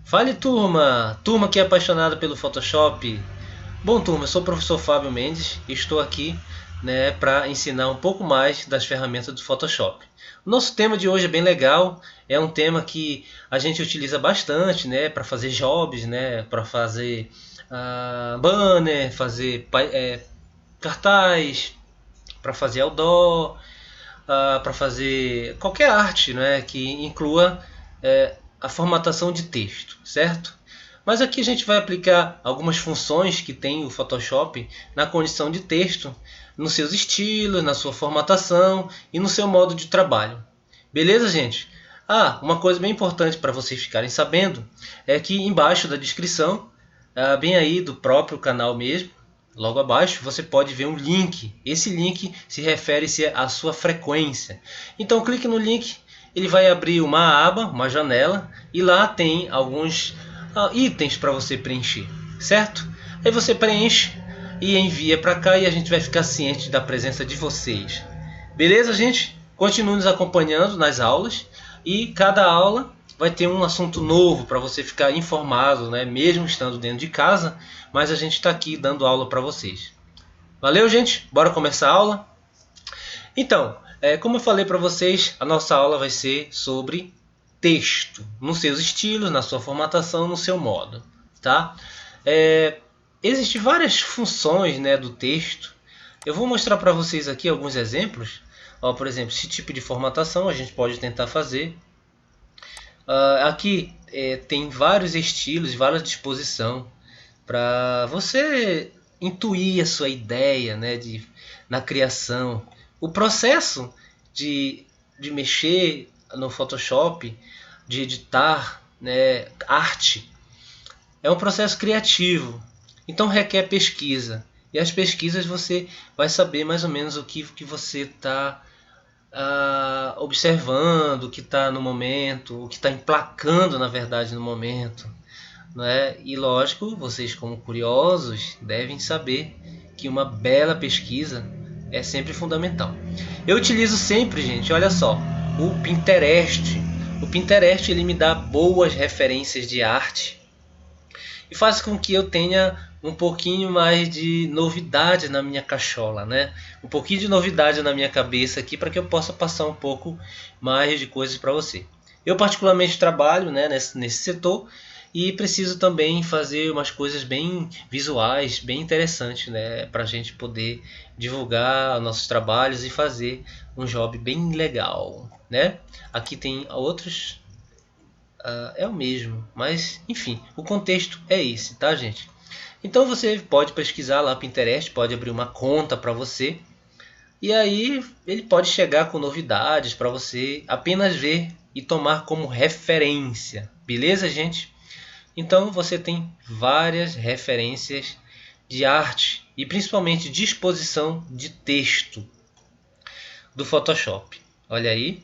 Fale, turma! Turma que é apaixonada pelo Photoshop. Bom, turma, eu sou o professor Fábio Mendes e estou aqui, para ensinar um pouco mais das ferramentas do Photoshop. O nosso tema de hoje é bem legal, é um tema que a gente utiliza bastante, para fazer jobs, para fazer banner, fazer cartaz, para fazer outdoor, para fazer qualquer arte, que inclua a formatação de texto, certo? Mas aqui a gente vai aplicar algumas funções que tem o Photoshop na condição de texto, nos seus estilos, na sua formatação e no seu modo de trabalho. Beleza, gente? Uma coisa bem importante para vocês ficarem sabendo é que embaixo da descrição, bem aí do próprio canal mesmo, logo abaixo, você pode ver um link. Esse link se refere-se à sua frequência. Então clique no link, ele vai abrir uma aba, uma janela, e lá tem alguns itens para você preencher, certo? Aí você preenche e envia para cá e a gente vai ficar ciente da presença de vocês. Beleza, gente? Continue nos acompanhando nas aulas e cada aula vai ter um assunto novo para você ficar informado, mesmo estando dentro de casa, mas a gente está aqui dando aula para vocês. Valeu, gente? Bora começar a aula? Então, como eu falei para vocês, a nossa aula vai ser sobre texto, nos seus estilos, na sua formatação, no seu modo, tá? Existem várias funções, do texto. Eu vou mostrar para vocês aqui alguns exemplos. Por exemplo, esse tipo de formatação a gente pode tentar fazer. Aqui tem vários estilos, várias disposições para você intuir a sua ideia, na criação. O processo de mexer no Photoshop, de editar, arte, é um processo criativo. Então requer pesquisa. E as pesquisas você vai saber mais ou menos o que você está observando, o que está no momento, o que está emplacando na verdade no momento. E lógico, vocês como curiosos devem saber que uma bela pesquisa é sempre fundamental. Eu utilizo sempre, gente, olha só, o Pinterest. O Pinterest ele me dá boas referências de arte e faz com que eu tenha um pouquinho mais de novidade na minha cachola, um pouquinho de novidade na minha cabeça aqui para que eu possa passar um pouco mais de coisas para você. Eu particularmente trabalho, nesse setor e preciso também fazer umas coisas bem visuais, bem interessantes, para a gente poder divulgar nossos trabalhos e fazer um job bem legal, Aqui tem outros, é o mesmo, mas enfim, o contexto é esse, tá, gente? Então você pode pesquisar lá no Pinterest, pode abrir uma conta para você e aí ele pode chegar com novidades para você apenas ver e tomar como referência, beleza, gente? Então você tem várias referências de arte e principalmente disposição de texto do Photoshop. Olha aí,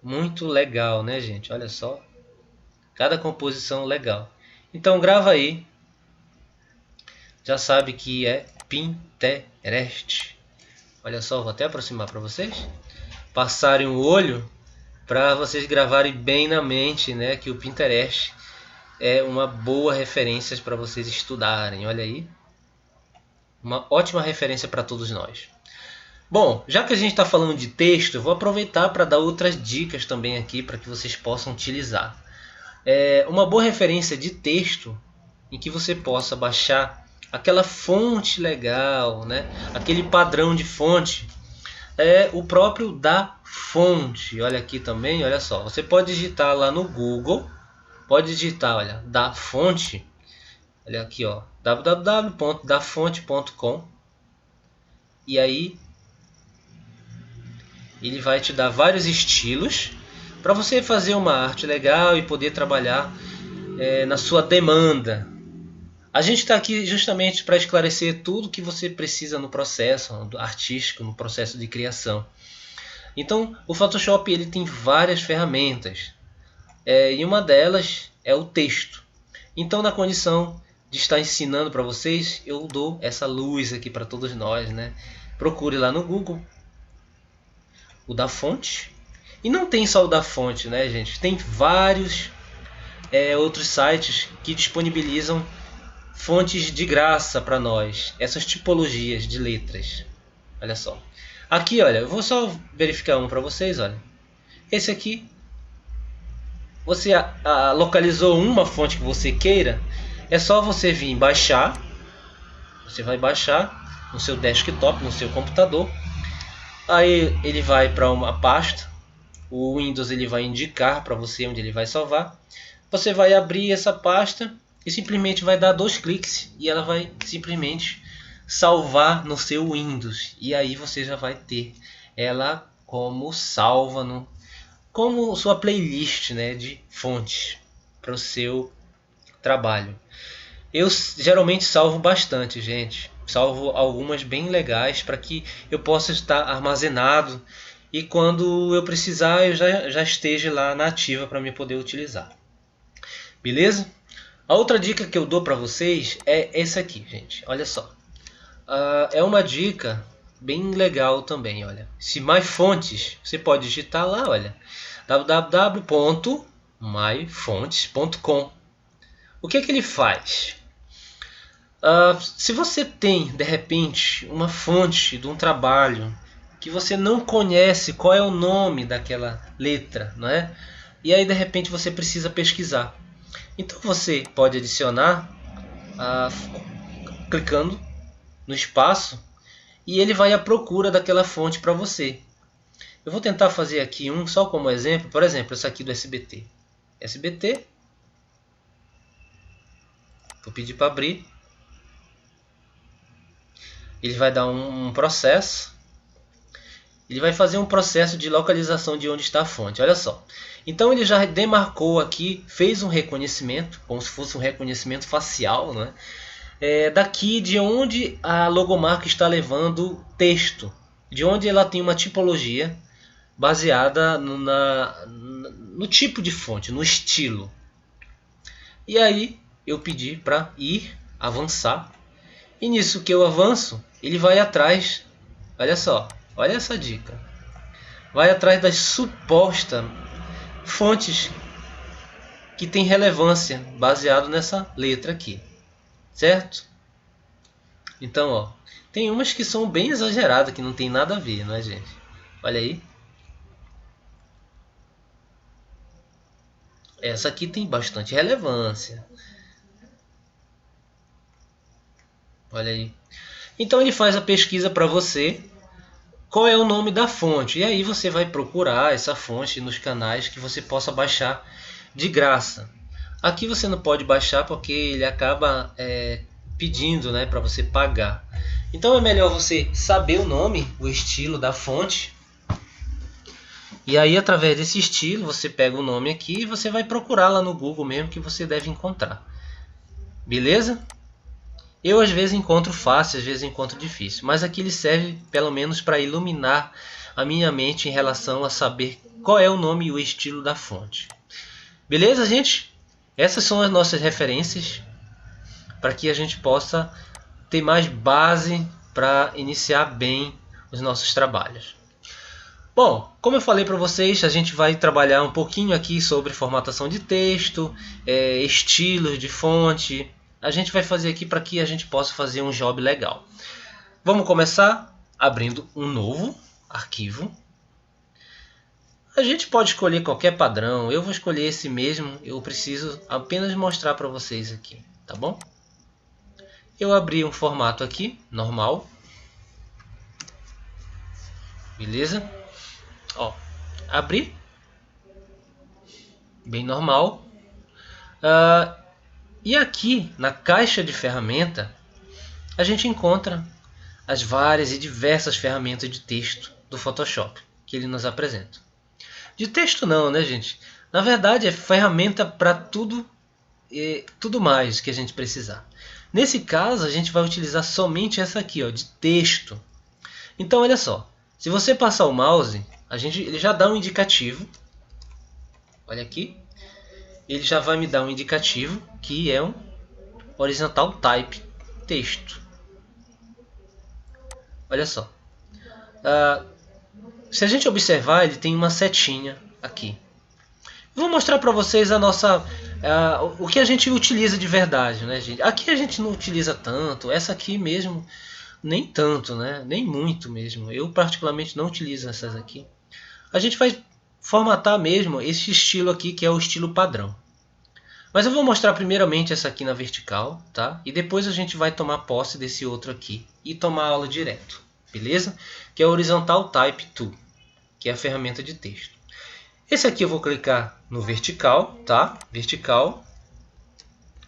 muito legal, gente? Olha só, cada composição legal. Então grava aí, já sabe que é Pinterest. Olha só, vou até aproximar para vocês, passarem o olho para vocês gravarem bem na mente, que o Pinterest é uma boa referência para vocês estudarem. Olha aí, uma ótima referência para todos nós. Bom, já que a gente está falando de texto, eu vou aproveitar para dar outras dicas também aqui para que vocês possam utilizar. Uma boa referência de texto em que você possa baixar aquela fonte legal, aquele padrão de fonte, é o próprio DaFonte. Olha aqui também, olha só, você pode digitar lá no Google, pode digitar, olha, DaFonte, olha aqui, ó, www.dafonte.com, e aí ele vai te dar vários estilos para você fazer uma arte legal e poder trabalhar na sua demanda. A gente está aqui justamente para esclarecer tudo que você precisa no processo artístico, no processo de criação. Então, o Photoshop ele tem várias ferramentas e uma delas é o texto. Então, na condição de estar ensinando para vocês, eu dou essa luz aqui para todos nós, Procure lá no Google o DaFonte. E não tem só o DaFonte, gente? Tem vários outros sites que disponibilizam fontes de graça para nós, essas tipologias de letras. Olha só. Aqui, olha, eu vou só verificar um para vocês, olha. Esse aqui, você localizou uma fonte que você queira, é só você vir baixar. Você vai baixar no seu desktop, no seu computador. Aí ele vai para uma pasta. O Windows ele vai indicar para você onde ele vai salvar. Você vai abrir essa pasta e simplesmente vai dar 2 cliques e ela vai simplesmente salvar no seu Windows. E aí você já vai ter ela como salva como sua playlist, né, de fontes para o seu trabalho. Eu geralmente salvo bastante, gente. Salvo algumas bem legais para que eu possa estar armazenado e quando eu precisar eu já esteja lá na ativa para me poder utilizar. Beleza? A outra dica que eu dou para vocês é essa aqui, gente. Olha só. É uma dica bem legal também, olha. Se mais fontes, você pode digitar lá, olha. www.myfontes.com. O que ele faz? Se você tem, de repente, uma fonte de um trabalho que você não conhece qual é o nome daquela letra, não é? E aí, de repente, você precisa pesquisar. Então, você pode adicionar clicando no espaço e ele vai à procura daquela fonte para você. Eu vou tentar fazer aqui um só como exemplo. Por exemplo, essa aqui do SBT. SBT. Vou pedir para abrir. Ele vai dar um processo. Ele vai fazer um processo de localização de onde está a fonte. Olha só. Então ele já demarcou aqui, fez um reconhecimento, como se fosse um reconhecimento facial, né? Daqui de onde a logomarca está levando texto. De onde ela tem uma tipologia baseada no tipo de fonte, no estilo. E aí eu pedi para ir avançar. E nisso que eu avanço, ele vai atrás. Olha só, olha essa dica. Vai atrás das supostas fontes que tem relevância baseado nessa letra aqui, certo? Então, ó, tem umas que são bem exageradas, que não tem nada a ver, não é, gente? Olha aí. Essa aqui tem bastante relevância. Olha aí. Então ele faz a pesquisa para você. Qual é o nome da fonte? E aí você vai procurar essa fonte nos canais que você possa baixar de graça. Aqui você não pode baixar porque ele acaba pedindo, né, para você pagar. Então é melhor você saber o nome, o estilo da fonte. E aí através desse estilo você pega o nome aqui e você vai procurar lá no Google mesmo que você deve encontrar. Beleza? Eu às vezes encontro fácil, às vezes encontro difícil, mas aqui ele serve pelo menos para iluminar a minha mente em relação a saber qual é o nome e o estilo da fonte. Beleza, gente? Essas são as nossas referências para que a gente possa ter mais base para iniciar bem os nossos trabalhos. Bom, como eu falei para vocês, a gente vai trabalhar um pouquinho aqui sobre formatação de texto, estilos de fonte. A gente vai fazer aqui para que a gente possa fazer um job legal. Vamos começar abrindo um novo arquivo. A gente pode escolher qualquer padrão. Eu vou escolher esse mesmo. Eu preciso apenas mostrar para vocês aqui, tá bom? Eu abri um formato aqui, normal. Beleza? Ó, abri. Bem normal. E aqui na caixa de ferramenta a gente encontra as várias e diversas ferramentas de texto do Photoshop que ele nos apresenta. De texto não, né, gente? Na verdade é ferramenta para tudo e tudo mais que a gente precisar. Nesse caso a gente vai utilizar somente essa aqui, ó, de texto. Então olha só, se você passar o mouse, ele já dá um indicativo. Olha aqui. Ele já vai me dar um indicativo que é um horizontal type texto. Olha só. Se a gente observar, ele tem uma setinha aqui. Vou mostrar para vocês a nossa o que a gente utiliza de verdade, né, gente? Aqui a gente não utiliza tanto, essa aqui mesmo nem tanto, né? Nem muito mesmo. Eu particularmente não utilizo essas aqui. A gente vai formatar mesmo esse estilo aqui, que é o estilo padrão. Mas eu vou mostrar primeiramente essa aqui na vertical, tá? E depois a gente vai tomar posse desse outro aqui e tomar aula direto, beleza? Que é o Horizontal Type Tool, que é a ferramenta de texto. Esse aqui eu vou clicar no vertical, tá? Vertical.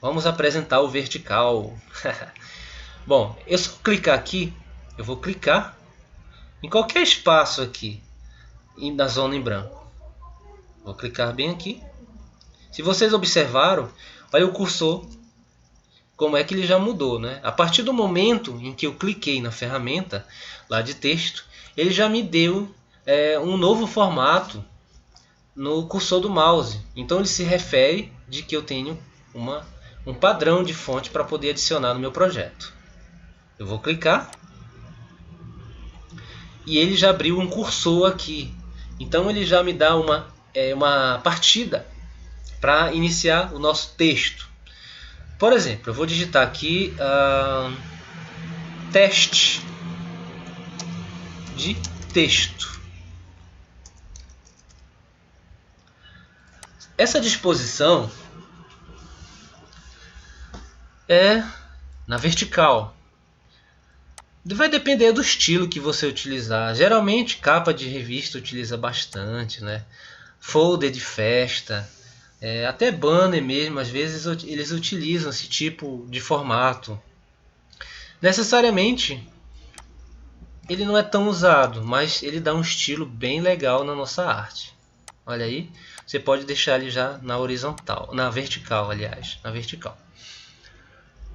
Vamos apresentar o vertical. Bom, eu só clicar aqui, eu vou clicar em qualquer espaço aqui na zona em branco. Vou clicar bem aqui. Se vocês observaram, olha o cursor, como é que ele já mudou, né? A partir do momento em que eu cliquei na ferramenta lá de texto, ele já me deu um novo formato no cursor do mouse. Então ele se refere de que eu tenho um padrão de fonte para poder adicionar no meu projeto. Eu vou clicar e ele já abriu um cursor aqui. Então ele já me dá uma partida para iniciar o nosso texto. Por exemplo, eu vou digitar aqui teste de texto. Essa disposição é na vertical. Vai depender do estilo que você utilizar. Geralmente capa de revista utiliza bastante, né? Folder de festa, até banner mesmo, às vezes eles utilizam esse tipo de formato. Necessariamente ele não é tão usado, mas ele dá um estilo bem legal na nossa arte. Olha aí, você pode deixar ele já na horizontal, na vertical, aliás, na vertical.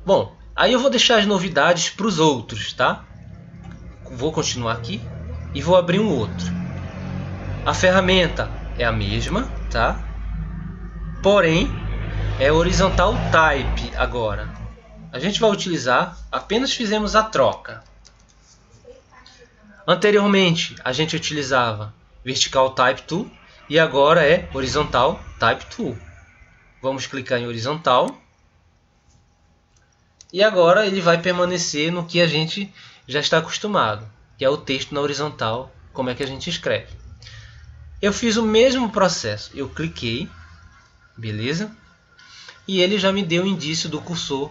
Bom, aí eu vou deixar as novidades para os outros, tá? Vou continuar aqui e vou abrir um outro. A ferramenta é a mesma, tá? Porém, é horizontal type agora. A gente vai utilizar, apenas fizemos a troca. Anteriormente, a gente utilizava vertical type tool e agora é horizontal type tool. Vamos clicar em horizontal. E agora ele vai permanecer no que a gente já está acostumado, que é o texto na horizontal, como é que a gente escreve. Eu fiz o mesmo processo, eu cliquei, beleza? E ele já me deu o indício do cursor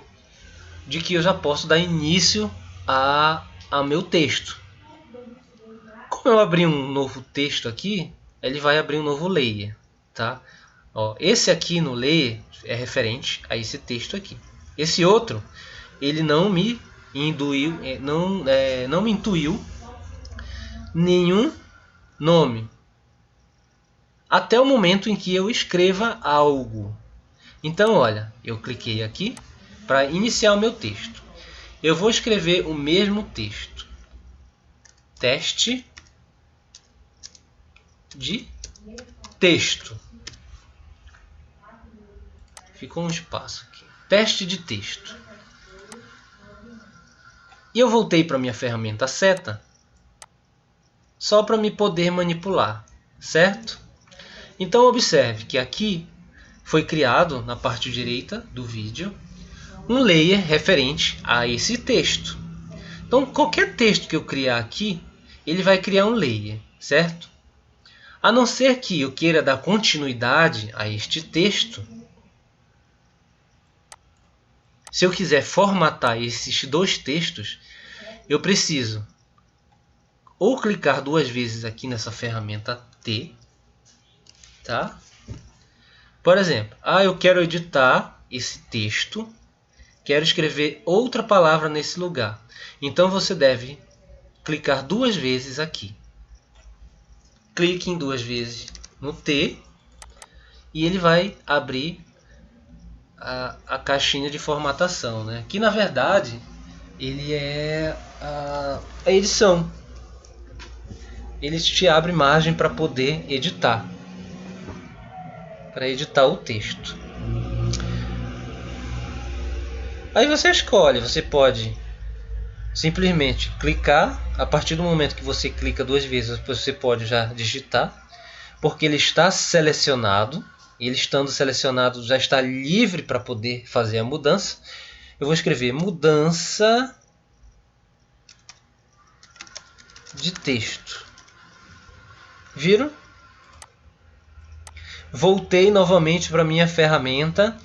de que eu já posso dar início ao meu texto. Como eu abri um novo texto aqui, ele vai abrir um novo layer, tá? Ó, esse aqui no layer é referente a esse texto aqui. Esse outro, ele não me intuiu nenhum nome até o momento em que eu escreva algo. Então, olha, eu cliquei aqui para iniciar o meu texto. Eu vou escrever o mesmo texto. Teste de texto. Ficou um espaço aqui. Teste de texto. E eu voltei para minha ferramenta seta só para me poder manipular, certo? Então observe que aqui foi criado na parte direita do vídeo um layer referente a esse texto. Então qualquer texto que eu criar aqui, ele vai criar um layer, certo? A não ser que eu queira dar continuidade a este texto, se eu quiser formatar esses dois textos, eu preciso ou clicar duas vezes aqui nessa ferramenta T, tá? Por exemplo, eu quero editar esse texto, quero escrever outra palavra nesse lugar. Então você deve clicar duas vezes aqui. Clique em duas vezes no T e ele vai abrir a caixinha de formatação, né? Que na verdade ele é a edição. Ele te abre margem para poder editar, o texto. Aí você escolhe, você pode simplesmente clicar. A partir do momento que você clica duas vezes, você pode já digitar, porque ele está selecionado, ele estando selecionado já está livre para poder fazer a mudança. Eu vou escrever mudança de texto. Viram? Voltei novamente para minha ferramenta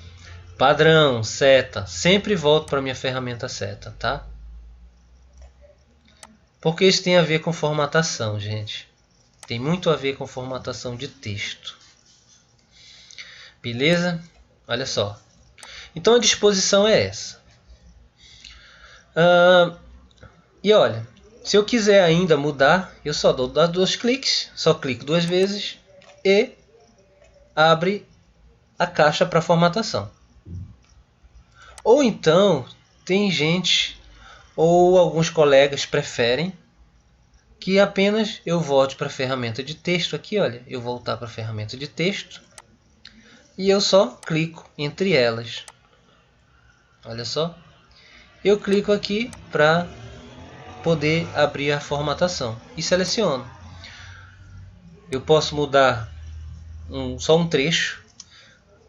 padrão, seta. Sempre volto para minha ferramenta seta, tá? Porque isso tem a ver com formatação, gente. Tem muito a ver com formatação de texto. Beleza? Olha só. Então a disposição é essa. E olha, se eu quiser ainda mudar, eu só dou 2 cliques, só clico 2 vezes e abre a caixa para formatação. Ou então, tem gente ou alguns colegas preferem que apenas eu volte para a ferramenta de texto aqui, olha, eu voltar para a ferramenta de texto e eu só clico entre elas. Olha só, eu clico aqui para poder abrir a formatação e seleciono. Eu posso mudar só um trecho.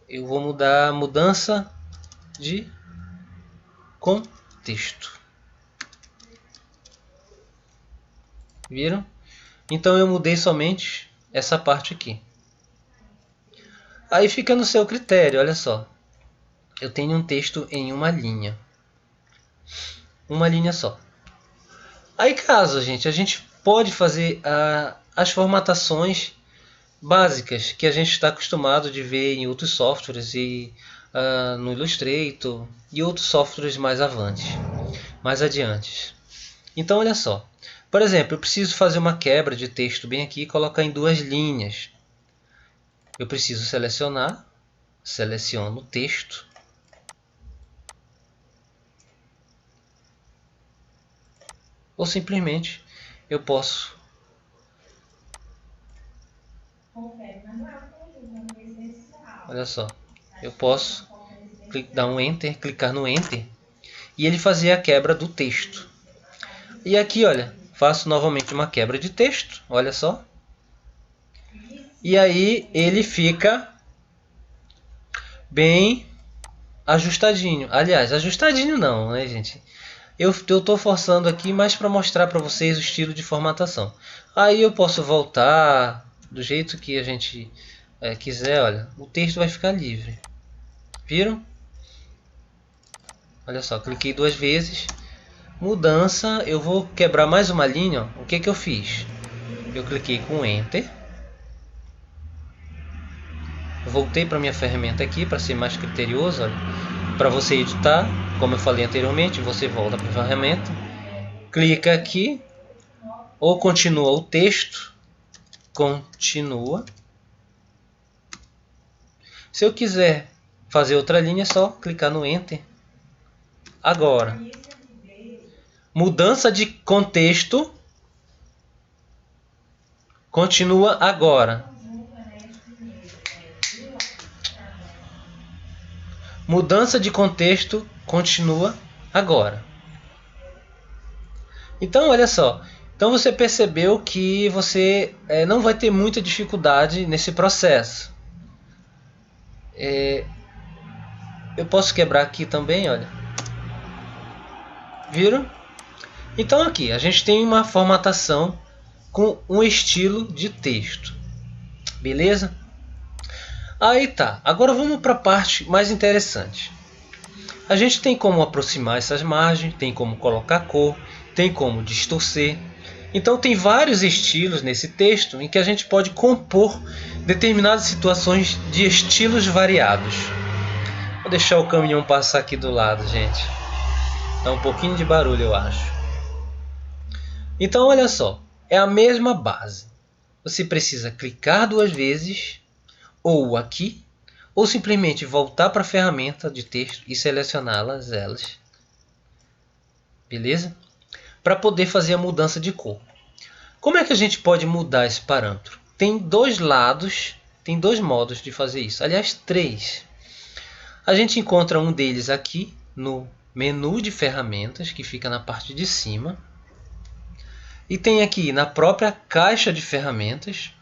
Eu vou mudar a mudança de contexto. Viram? Então eu mudei somente essa parte aqui. Aí fica no seu critério, olha só. Eu tenho um texto em uma linha. Uma linha só. Aí caso, gente, a gente pode fazer as formatações básicas que a gente está acostumado de ver em outros softwares e no Illustrator e outros softwares mais adiante. Então olha só. Por exemplo, eu preciso fazer uma quebra de texto bem aqui e colocar em 2 linhas. Eu preciso selecionar, seleciono o texto. Ou simplesmente eu posso olha só, eu posso dar um Enter, clicar no Enter e ele fazer a quebra do texto. E aqui, olha, faço novamente uma quebra de texto, olha só. E aí ele fica bem ajustadinho. Aliás, ajustadinho não, né, gente? Eu estou forçando aqui mais para mostrar para vocês o estilo de formatação. Aí eu posso voltar do jeito que a gente quiser, olha. O texto vai ficar livre. Viram? Olha só, cliquei 2 vezes. Mudança, eu vou quebrar mais uma linha. Ó. O que eu fiz? Eu cliquei com Enter. Voltei para minha ferramenta aqui para ser mais criterioso. Para você editar, como eu falei anteriormente, você volta para a ferramenta. Clica aqui. Ou continua o texto. Continua. Se eu quiser fazer outra linha, é só clicar no Enter. Agora, mudança de contexto. Continua agora. Mudança de contexto continua agora. Então, olha só. Então você percebeu que você não vai ter muita dificuldade nesse processo. Eu posso quebrar aqui também, olha. Viram? Então aqui, a gente tem uma formatação com um estilo de texto. Beleza? Aí tá. Agora vamos para a parte mais interessante. A gente tem como aproximar essas margens, tem como colocar cor, tem como distorcer. Então tem vários estilos nesse texto em que a gente pode compor determinadas situações de estilos variados. Vou deixar o caminhão passar aqui do lado, gente. Dá um pouquinho de barulho, eu acho. Então olha só, é a mesma base. Você precisa clicar 2 vezes, ou aqui, ou simplesmente voltar para a ferramenta de texto e selecioná-las, beleza? Para poder fazer a mudança de cor. Como é que a gente pode mudar esse parâmetro? Tem 2 lados, tem 2 modos de fazer isso. Aliás, 3. A gente encontra um deles aqui no menu de ferramentas, que fica na parte de cima. E tem aqui na própria caixa de ferramentas.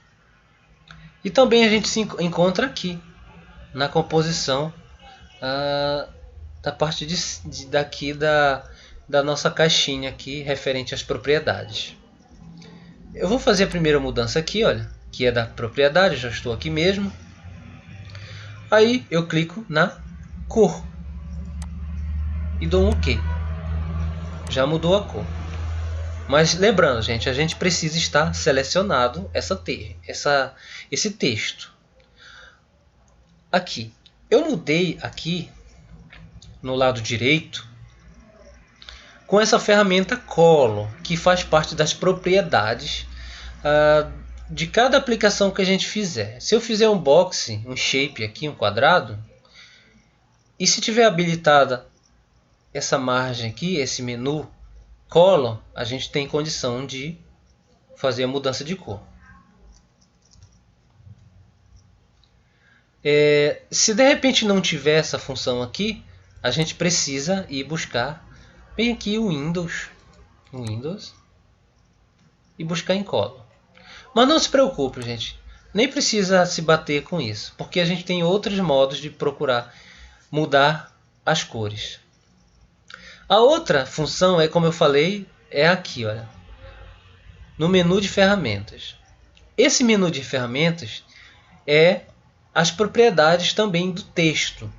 E também a gente se encontra aqui na composição da parte daqui da nossa caixinha aqui referente às propriedades. Eu vou fazer a primeira mudança aqui, olha, que é da propriedade, já estou aqui mesmo. Aí eu clico na cor e dou um OK. Já mudou a cor. Mas lembrando, gente, a gente precisa estar selecionado esse texto. Aqui. Eu mudei aqui no lado direito com essa ferramenta Color, que faz parte das propriedades de cada aplicação que a gente fizer. Se eu fizer um box, um shape aqui, um quadrado, e se tiver habilitada essa margem aqui, esse menu Color, a gente tem condição de fazer a mudança de cor. Se de repente não tiver essa função aqui, a gente precisa ir buscar bem aqui o Windows e buscar em Color. Mas não se preocupe, gente, nem precisa se bater com isso, porque a gente tem outros modos de procurar mudar as cores. A outra função é, como eu falei, é aqui, olha, no menu de ferramentas. Esse menu de ferramentas é as propriedades também do texto.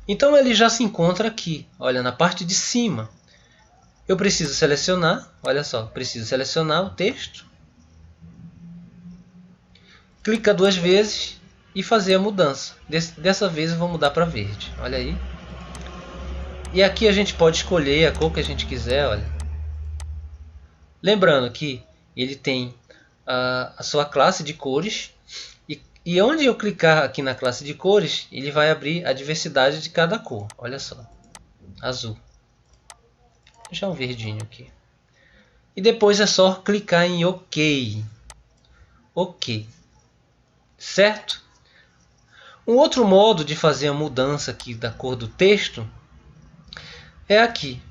Então ele já se encontra aqui, olha, na parte de cima. Eu preciso selecionar, olha só, preciso selecionar o texto. Clica 2 vezes e fazer a mudança. Dessa vez eu vou mudar para verde, olha aí. E aqui a gente pode escolher a cor que a gente quiser, olha. Lembrando que ele tem a sua classe de cores. E onde eu clicar aqui na classe de cores, ele vai abrir a diversidade de cada cor. Olha só, azul. Vou deixar um verdinho aqui. E depois é só clicar em OK. OK. Certo? Um outro modo de fazer a mudança aqui da cor do texto é aqui,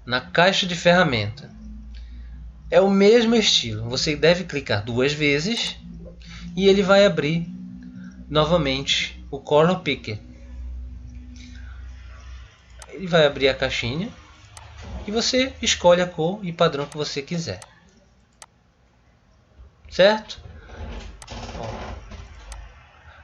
na caixa de ferramenta. É o mesmo estilo. Você deve clicar 2 vezes e ele vai abrir novamente o Color Picker. Ele vai abrir a caixinha e você escolhe a cor e padrão que você quiser. Certo?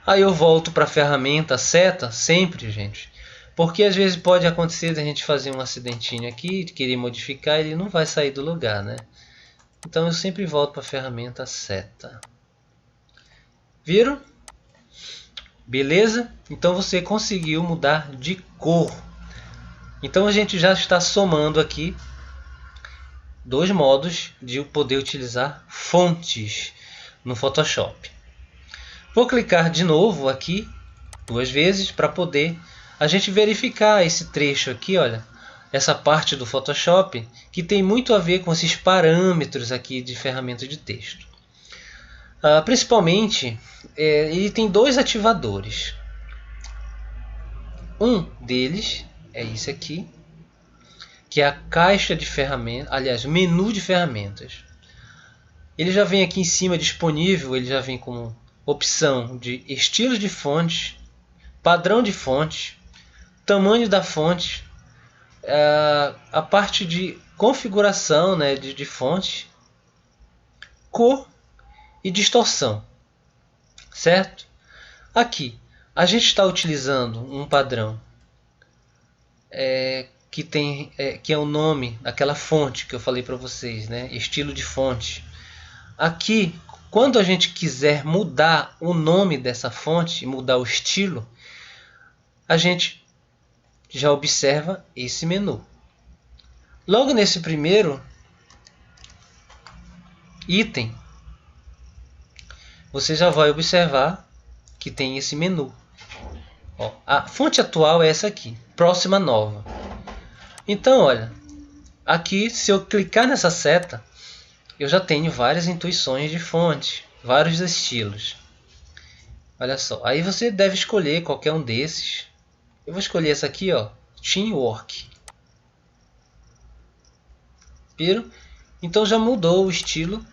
Aí eu volto para a ferramenta seta sempre, gente. Porque às vezes pode acontecer de a gente fazer um acidentinho aqui, de querer modificar, ele não vai sair do lugar, né? Então eu sempre volto para a ferramenta seta. Viram? Beleza? Então você conseguiu mudar de cor. Então a gente já está somando aqui 2 modos de poder utilizar fontes no Photoshop. Vou clicar de novo aqui 2 vezes para poder a gente verificar esse trecho aqui, olha, essa parte do Photoshop que tem muito a ver com esses parâmetros aqui de ferramenta de texto. Principalmente, ele tem 2 ativadores. Um deles é esse aqui, que é a caixa de ferramentas, aliás, o menu de ferramentas. Ele já vem aqui em cima disponível, ele já vem com opção de estilos de fonte, padrão de fonte, tamanho da fonte, a parte de configuração, né, de fonte, cor e distorção, certo? Aqui a gente está utilizando um padrão que é o nome daquela fonte que eu falei para vocês, né? Estilo de fonte. Aqui, quando a gente quiser mudar o nome dessa fonte, mudar o estilo, a gente já observa esse menu. Logo nesse primeiro item, você já vai observar que tem esse menu. Ó, a fonte atual é essa aqui, próxima nova. Então, olha, aqui se eu clicar nessa seta, eu já tenho várias intuições de fonte, vários estilos. Olha só, aí você deve escolher qualquer um desses. Eu vou escolher essa aqui, ó, Teamwork. Viram? Então já mudou o estilo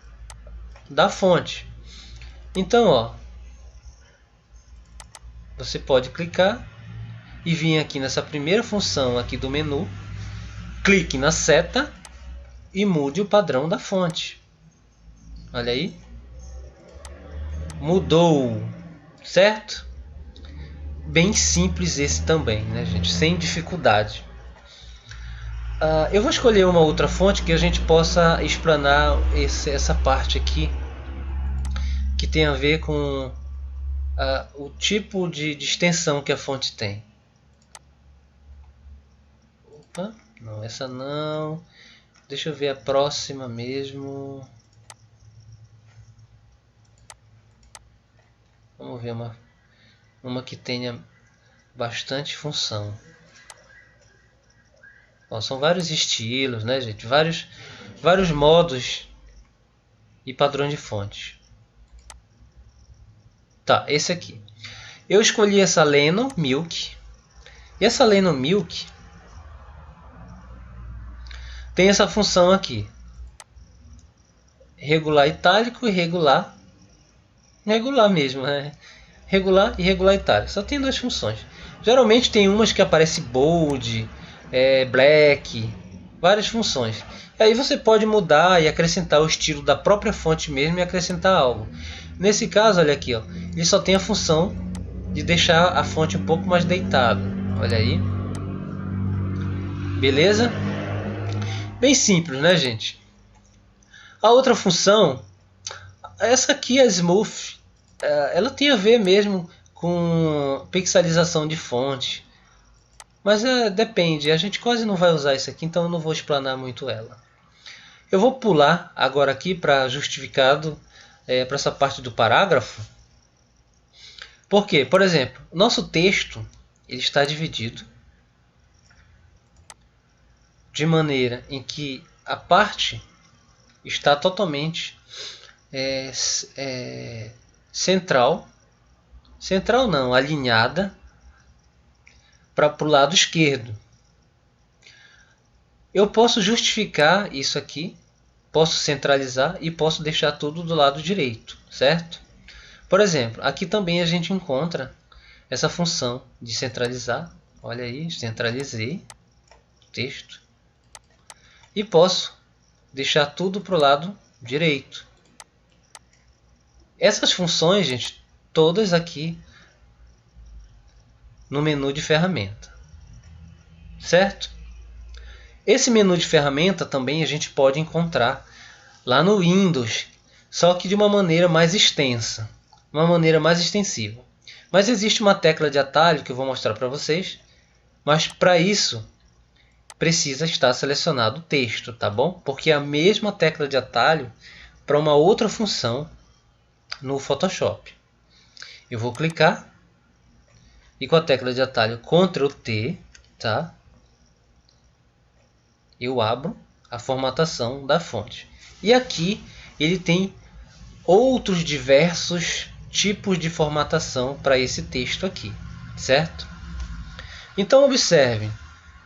da fonte. Então, ó, você pode clicar e vir aqui nessa primeira função aqui do menu, clique na seta e mude o padrão da fonte. Olha aí, mudou, certo? Bem simples esse também, né, gente? Sem dificuldade. Eu vou escolher uma outra fonte que a gente possa explanar essa parte aqui, que tem a ver com o tipo de extensão que a fonte tem. Opa, não, essa não. Deixa eu ver a próxima mesmo. Vamos ver uma que tenha bastante função. Bom, são vários estilos, né, gente? Vários modos e padrões de fonte. Tá, esse aqui. Eu escolhi essa Leno Milk. E essa Leno Milk tem essa função aqui. Regular itálico e regular. Regular mesmo, né? Regular e regular itálico. Só tem duas funções. Geralmente tem umas que aparece bold, black, várias funções. E aí você pode mudar e acrescentar o estilo da própria fonte mesmo e acrescentar algo. Nesse caso, olha aqui, ó, ele só tem a função de deixar a fonte um pouco mais deitada. Olha aí. Beleza? Bem simples, né, gente? A outra função, essa aqui, a Smooth, ela tem a ver mesmo com pixelização de fonte. Mas depende, a gente quase não vai usar isso aqui, então eu não vou explanar muito ela. Eu vou pular agora aqui para justificado, para essa parte do parágrafo. Por quê? Por exemplo, nosso texto ele está dividido de maneira em que a parte está totalmente central não, alinhada para o lado esquerdo. Eu posso justificar isso aqui, posso centralizar e posso deixar tudo do lado direito, certo? Por exemplo, aqui também a gente encontra essa função de centralizar. Olha aí, centralizei o texto. E posso deixar tudo para o lado direito. Essas funções, gente, todas aqui no menu de ferramenta. Certo? Esse menu de ferramenta também a gente pode encontrar lá no Windows, só que de uma maneira mais extensa, uma maneira mais extensiva. Mas existe uma tecla de atalho que eu vou mostrar para vocês, mas para isso precisa estar selecionado o texto, tá bom? Porque é a mesma tecla de atalho para uma outra função no Photoshop. Eu vou clicar e com a tecla de atalho Ctrl T, tá? Eu abro a formatação da fonte. E aqui ele tem outros diversos tipos de formatação para esse texto aqui, certo? Então observe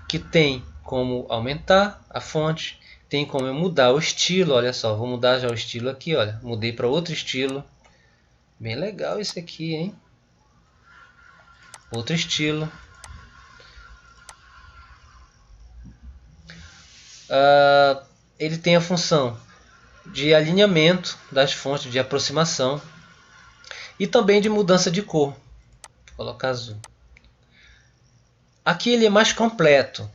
que tem como aumentar a fonte, tem como eu mudar o estilo, olha só, vou mudar já o estilo aqui, olha, mudei para outro estilo, bem legal esse aqui, hein? Outro estilo. Ele tem a função de alinhamento das fontes, de aproximação e também de mudança de cor. Vou colocar azul. Aqui ele é mais completo,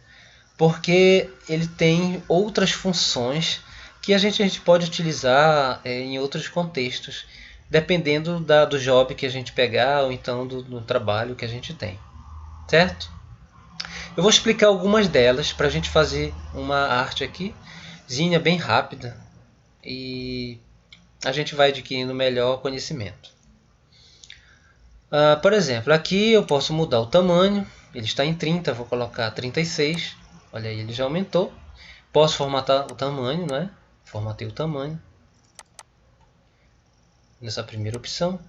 porque ele tem outras funções que a gente pode utilizar em outros contextos, dependendo do job que a gente pegar ou então do trabalho que a gente tem, certo? Eu vou explicar algumas delas para a gente fazer uma arte aqui, bem rápida, e a gente vai adquirindo melhor conhecimento. Por exemplo, aqui eu posso mudar o tamanho, ele está em 30, vou colocar 36, olha aí, ele já aumentou. Posso formatar o tamanho, não é? Formatei o tamanho nessa primeira opção.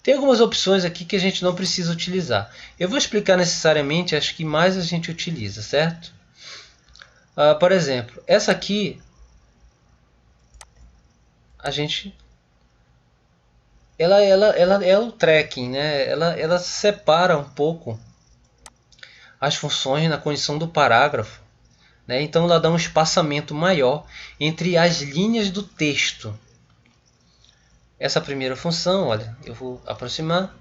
Tem algumas opções aqui que a gente não precisa utilizar. Eu vou explicar necessariamente as que mais a gente utiliza, certo? Por exemplo, essa aqui a gente ela é o tracking, né? Ela separa um pouco as funções na condição do parágrafo, né? Então ela dá um espaçamento maior entre as linhas do texto. Essa primeira função, olha, eu vou aproximar.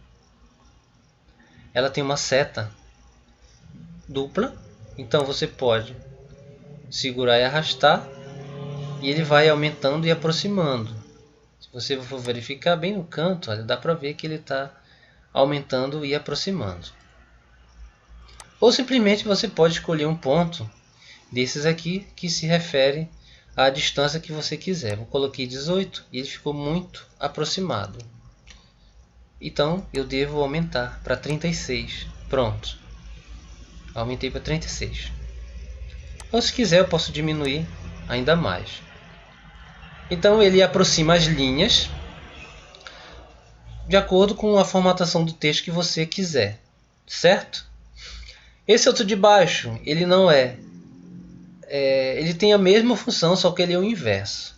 Ela tem uma seta dupla, então você pode segurar e arrastar e ele vai aumentando e aproximando. Se você for verificar bem no canto, olha, dá para ver que ele está aumentando e aproximando. Ou simplesmente você pode escolher um ponto desses aqui que se refere à distância que você quiser. Eu coloquei 18 e ele ficou muito aproximado. Então eu devo aumentar para 36. Pronto. Aumentei para 36. Ou se quiser eu posso diminuir ainda mais. Então ele aproxima as linhas de acordo com a formatação do texto que você quiser, certo? Esse outro de baixo, ele não ele tem a mesma função, só que ele é o inverso.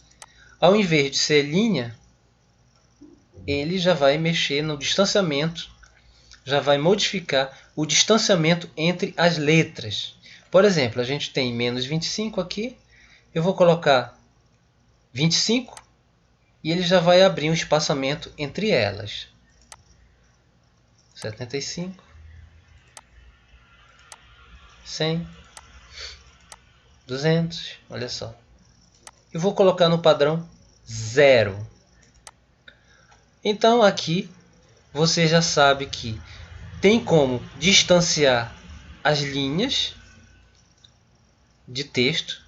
Ao invés de ser linha, ele já vai mexer no distanciamento, já vai modificar o distanciamento entre as letras. Por exemplo, a gente tem menos 25 aqui, eu vou colocar 25 e ele já vai abrir um espaçamento entre elas. 75, 100, 200, olha só. Eu vou colocar no padrão 0. Então aqui você já sabe que tem como distanciar as linhas de texto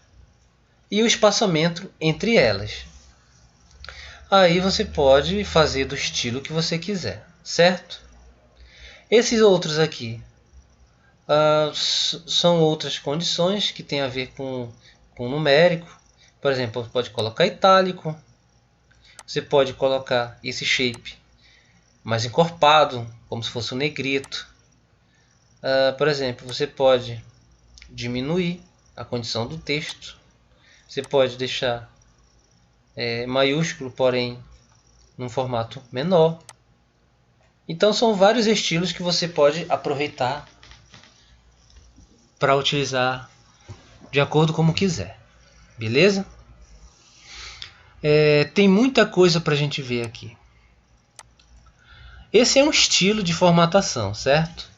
e o espaçamento entre elas. Aí você pode fazer do estilo que você quiser, certo? Esses outros aqui são outras condições que tem a ver com numérico. Por exemplo, você pode colocar itálico, você pode colocar esse shape mais encorpado, como se fosse um negrito. Por exemplo, você pode diminuir a condição do texto. Você pode deixar maiúsculo, porém num formato menor. Então são vários estilos que você pode aproveitar para utilizar de acordo como quiser. Beleza? Tem muita coisa para a gente ver aqui. Esse é um estilo de formatação, certo?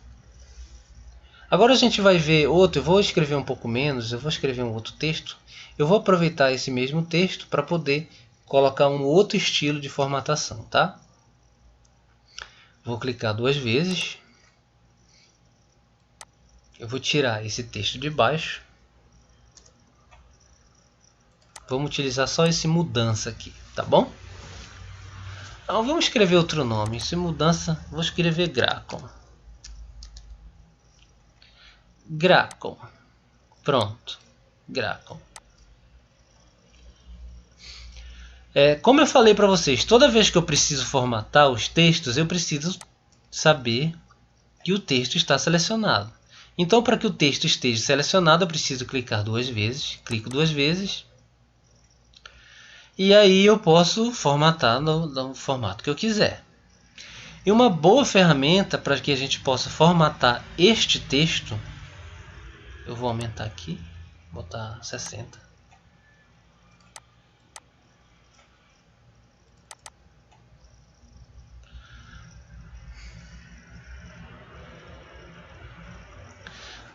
Agora a gente vai ver outro. Eu vou escrever um pouco menos, eu vou escrever um outro texto. Eu vou aproveitar esse mesmo texto para poder colocar um outro estilo de formatação, tá? Vou clicar 2 vezes. Eu vou tirar esse texto de baixo. Vamos utilizar só esse mudança aqui, tá bom? Então, vamos escrever outro nome. Esse mudança, vou escrever Gracon. Gracon. Pronto. Gracon. Como eu falei para vocês, toda vez que eu preciso formatar os textos, eu preciso saber que o texto está selecionado. Então, para que o texto esteja selecionado, eu preciso clicar 2 vezes. Clico 2 vezes. E aí eu posso formatar no formato que eu quiser. E uma boa ferramenta para que a gente possa formatar este texto, eu vou aumentar aqui, botar 60.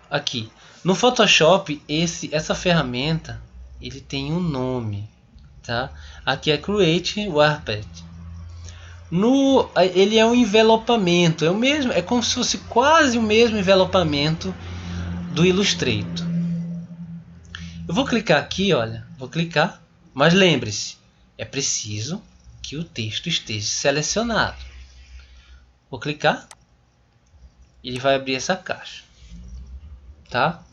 Aqui, no Photoshop, essa ferramenta, ele tem um nome, tá? Aqui é Create Warped. Ele é um envelopamento, é como se fosse quase o mesmo envelopamento do Illustrator. Eu vou clicar aqui, olha, vou clicar, mas lembre-se, é preciso que o texto esteja selecionado. Vou clicar, ele vai abrir essa caixa, tá?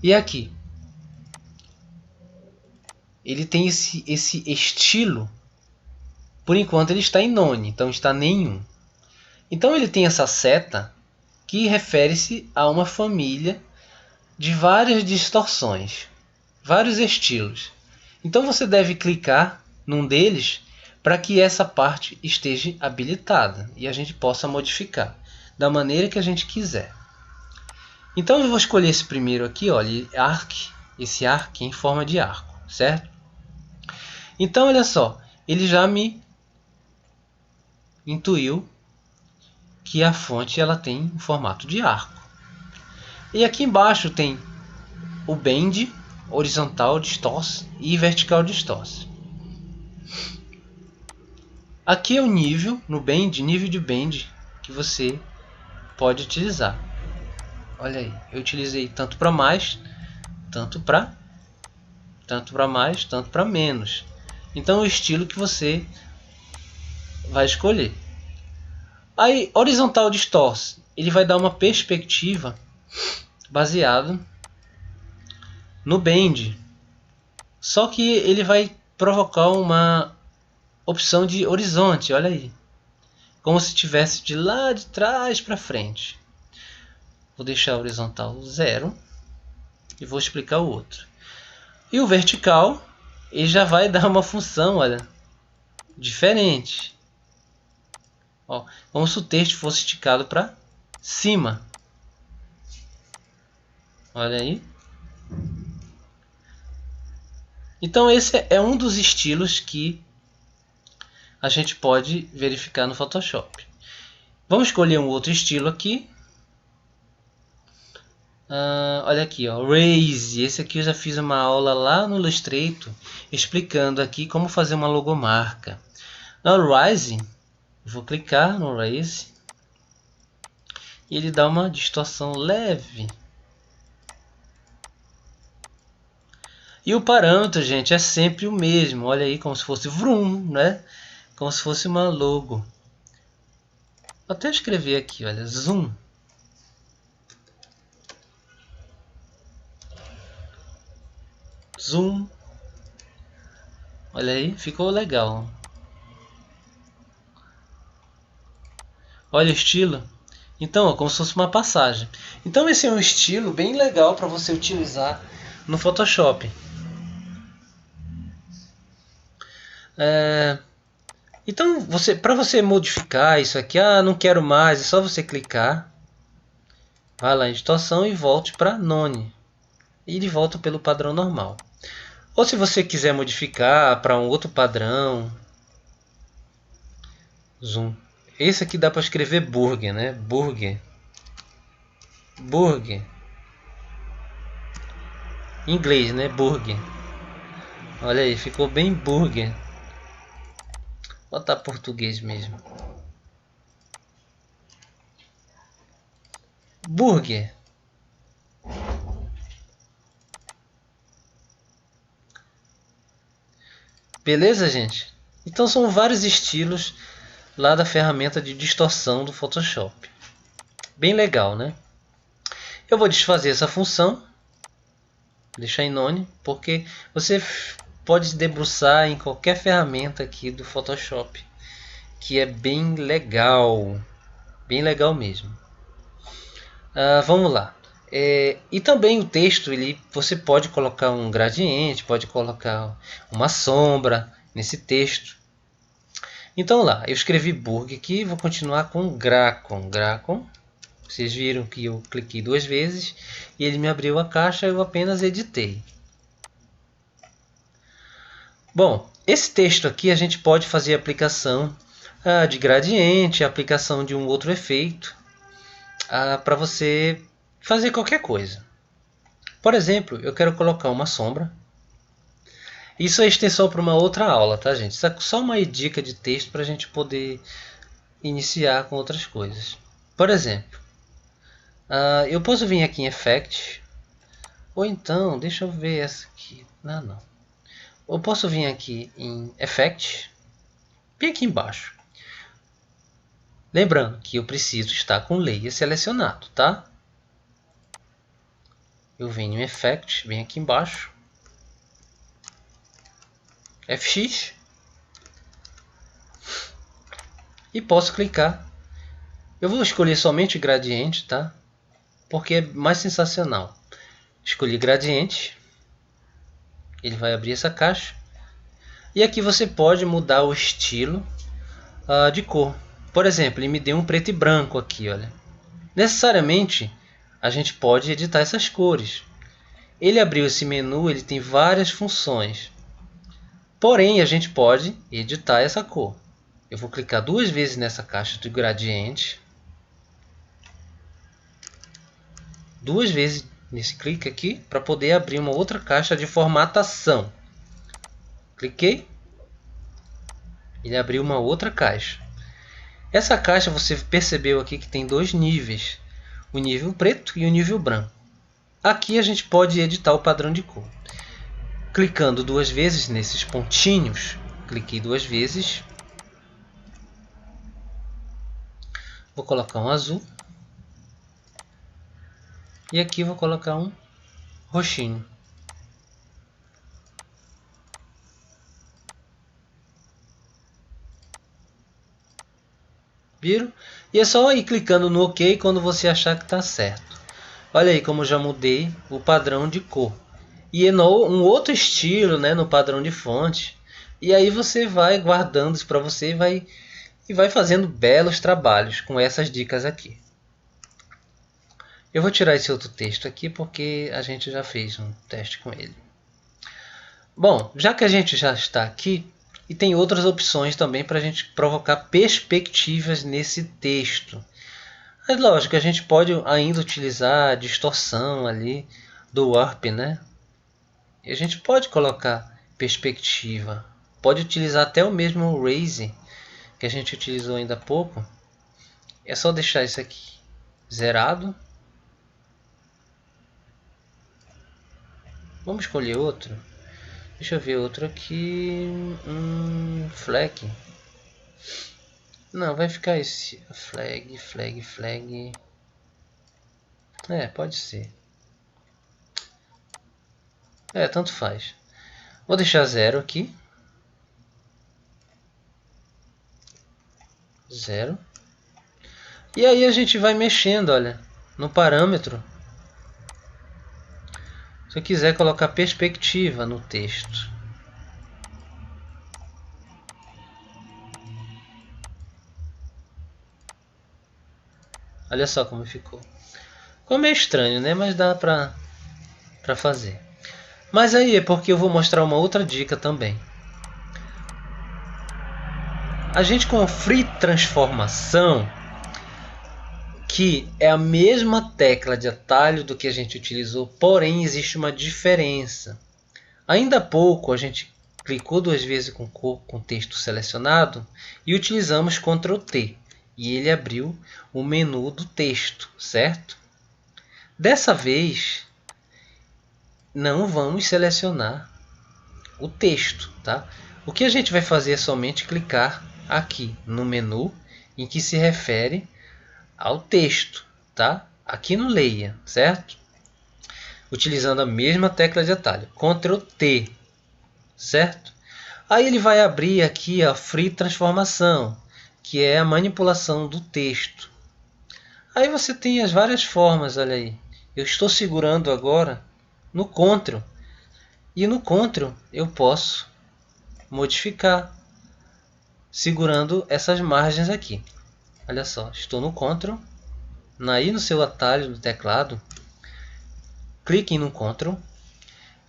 E aqui, ele tem esse estilo. Por enquanto ele está em none, então está nenhum. Então ele tem essa seta que refere-se a uma família de várias distorções, vários estilos. Então você deve clicar num deles para que essa parte esteja habilitada e a gente possa modificar da maneira que a gente quiser. Então eu vou escolher esse primeiro aqui, olha, esse arc em forma de arco, certo? Então olha só, ele já me intuiu que a fonte ela tem um formato de arco. E aqui embaixo tem o bend, horizontal distorce e vertical distorce. Aqui é o nível no bend, nível de bend que você pode utilizar. Olha aí, eu utilizei tanto para mais, tanto para mais, tanto para menos. Então é o estilo que você vai escolher. Aí, horizontal distorce, ele vai dar uma perspectiva baseado no bend. Só que ele vai provocar uma opção de horizonte, olha aí. Como se tivesse de lá de trás para frente. Vou deixar horizontal 0 e vou explicar o outro. E o vertical, ele já vai dar uma função, olha, diferente. Ó, como se o texto fosse esticado para cima. Olha aí. Então esse é um dos estilos que a gente pode verificar no Photoshop. Vamos escolher um outro estilo aqui. Olha aqui, ó, Raise. Esse aqui eu já fiz uma aula lá no Illustrator explicando aqui como fazer uma logomarca. No Raise, vou clicar no Raise e ele dá uma distorção leve. E o parâmetro, gente, é sempre o mesmo. Olha aí, como se fosse vroom, né? Como se fosse uma logo. Vou até escrever aqui, olha, zoom. Zoom. Olha aí, ficou legal. Olha o estilo. Então, ó, como se fosse uma passagem. Então esse é um estilo bem legal para você utilizar no Photoshop. Então, para você modificar isso aqui, não quero mais, é só você clicar, vá lá em distorção e volte para None. E ele volta pelo padrão normal. Ou se você quiser modificar para um outro padrão, zoom. Esse aqui dá para escrever burger, né? Burger. Burger. Em inglês, né? Burger. Olha aí, ficou bem burger. Vou botar português mesmo. Burger. Beleza, gente? Então são vários estilos lá da ferramenta de distorção do Photoshop. Bem legal, né? Eu vou desfazer essa função, deixar em None, porque você pode se debruçar em qualquer ferramenta aqui do Photoshop, que é bem legal mesmo. Vamos lá. E também o texto, você pode colocar um gradiente, pode colocar uma sombra nesse texto. Então lá, eu escrevi burger aqui, vou continuar com Gracon. Gracon. Vocês viram que eu cliquei 2 vezes e ele me abriu a caixa, eu apenas editei. Bom, esse texto aqui a gente pode fazer aplicação de gradiente, aplicação de um outro efeito, para você fazer qualquer coisa. Por exemplo, eu quero colocar uma sombra. Isso é extensão para uma outra aula, tá, gente? Isso é só uma dica de texto para a gente poder iniciar com outras coisas. Por exemplo, eu posso vir aqui em Effect, ou então, deixa eu ver essa aqui. Não. Eu posso vir aqui em Effect, bem aqui embaixo. Lembrando que eu preciso estar com o Layer selecionado, tá? Eu venho em Effect, bem aqui embaixo. FX. E posso clicar. Eu vou escolher somente gradiente, tá? Porque é mais sensacional. Escolhi gradiente. Ele vai abrir essa caixa. E aqui você pode mudar o estilo de cor. Por exemplo, ele me deu um preto e branco aqui, olha. Necessariamente, a gente pode editar essas cores. Ele abriu esse menu, ele tem várias funções. Porém, a gente pode editar essa cor. Eu vou clicar 2 vezes nessa caixa do gradiente. 2 vezes nesse clique aqui para poder abrir uma outra caixa de formatação. Cliquei. Ele abriu uma outra caixa. Essa caixa você percebeu aqui que tem 2 níveis. O nível preto e o nível branco. Aqui a gente pode editar o padrão de cor. Clicando 2 vezes nesses pontinhos. Cliquei 2 vezes. Vou colocar um azul. E aqui vou colocar um roxinho. Viram? E é só ir clicando no OK quando você achar que está certo. Olha aí como já mudei o padrão de cor. E um outro estilo, né, no padrão de fonte. E aí você vai guardando isso para você e vai fazendo belos trabalhos com essas dicas aqui. Eu vou tirar esse outro texto aqui porque a gente já fez um teste com ele. Bom, já que a gente já está aqui, e tem outras opções também para a gente provocar perspectivas nesse texto. Mas lógico, a gente pode ainda utilizar a distorção ali do Warp, né? E a gente pode colocar perspectiva. Pode utilizar até o mesmo Raise que a gente utilizou ainda há pouco. É só deixar isso aqui zerado. Vamos escolher outro. Deixa eu ver outro aqui. Flag. Não, vai ficar esse. Flag. Pode ser. Tanto faz. Vou deixar 0 aqui. 0. E aí a gente vai mexendo, olha, no parâmetro. Se eu quiser colocar perspectiva no texto. Olha só como ficou. Ficou meio estranho, né? Mas dá pra fazer. Mas aí é porque eu vou mostrar uma outra dica também. A gente com Free Transformação, que é a mesma tecla de atalho do que a gente utilizou, porém existe uma diferença. Ainda há pouco a gente clicou 2 vezes com o texto selecionado e utilizamos Ctrl T. E ele abriu o menu do texto, certo? Dessa vez, não vamos selecionar o texto, tá? O que a gente vai fazer é somente clicar aqui no menu em que se refere ao texto, tá? Aqui no Leia, certo? Utilizando a mesma tecla de atalho, Ctrl T, certo? Aí ele vai abrir aqui a Free Transformação, que é a manipulação do texto. Aí você tem as várias formas, olha aí. Eu estou segurando agora no Ctrl. E no Ctrl eu posso modificar, segurando essas margens aqui. Olha só, estou no Ctrl. Aí no seu atalho do teclado, clique no Ctrl.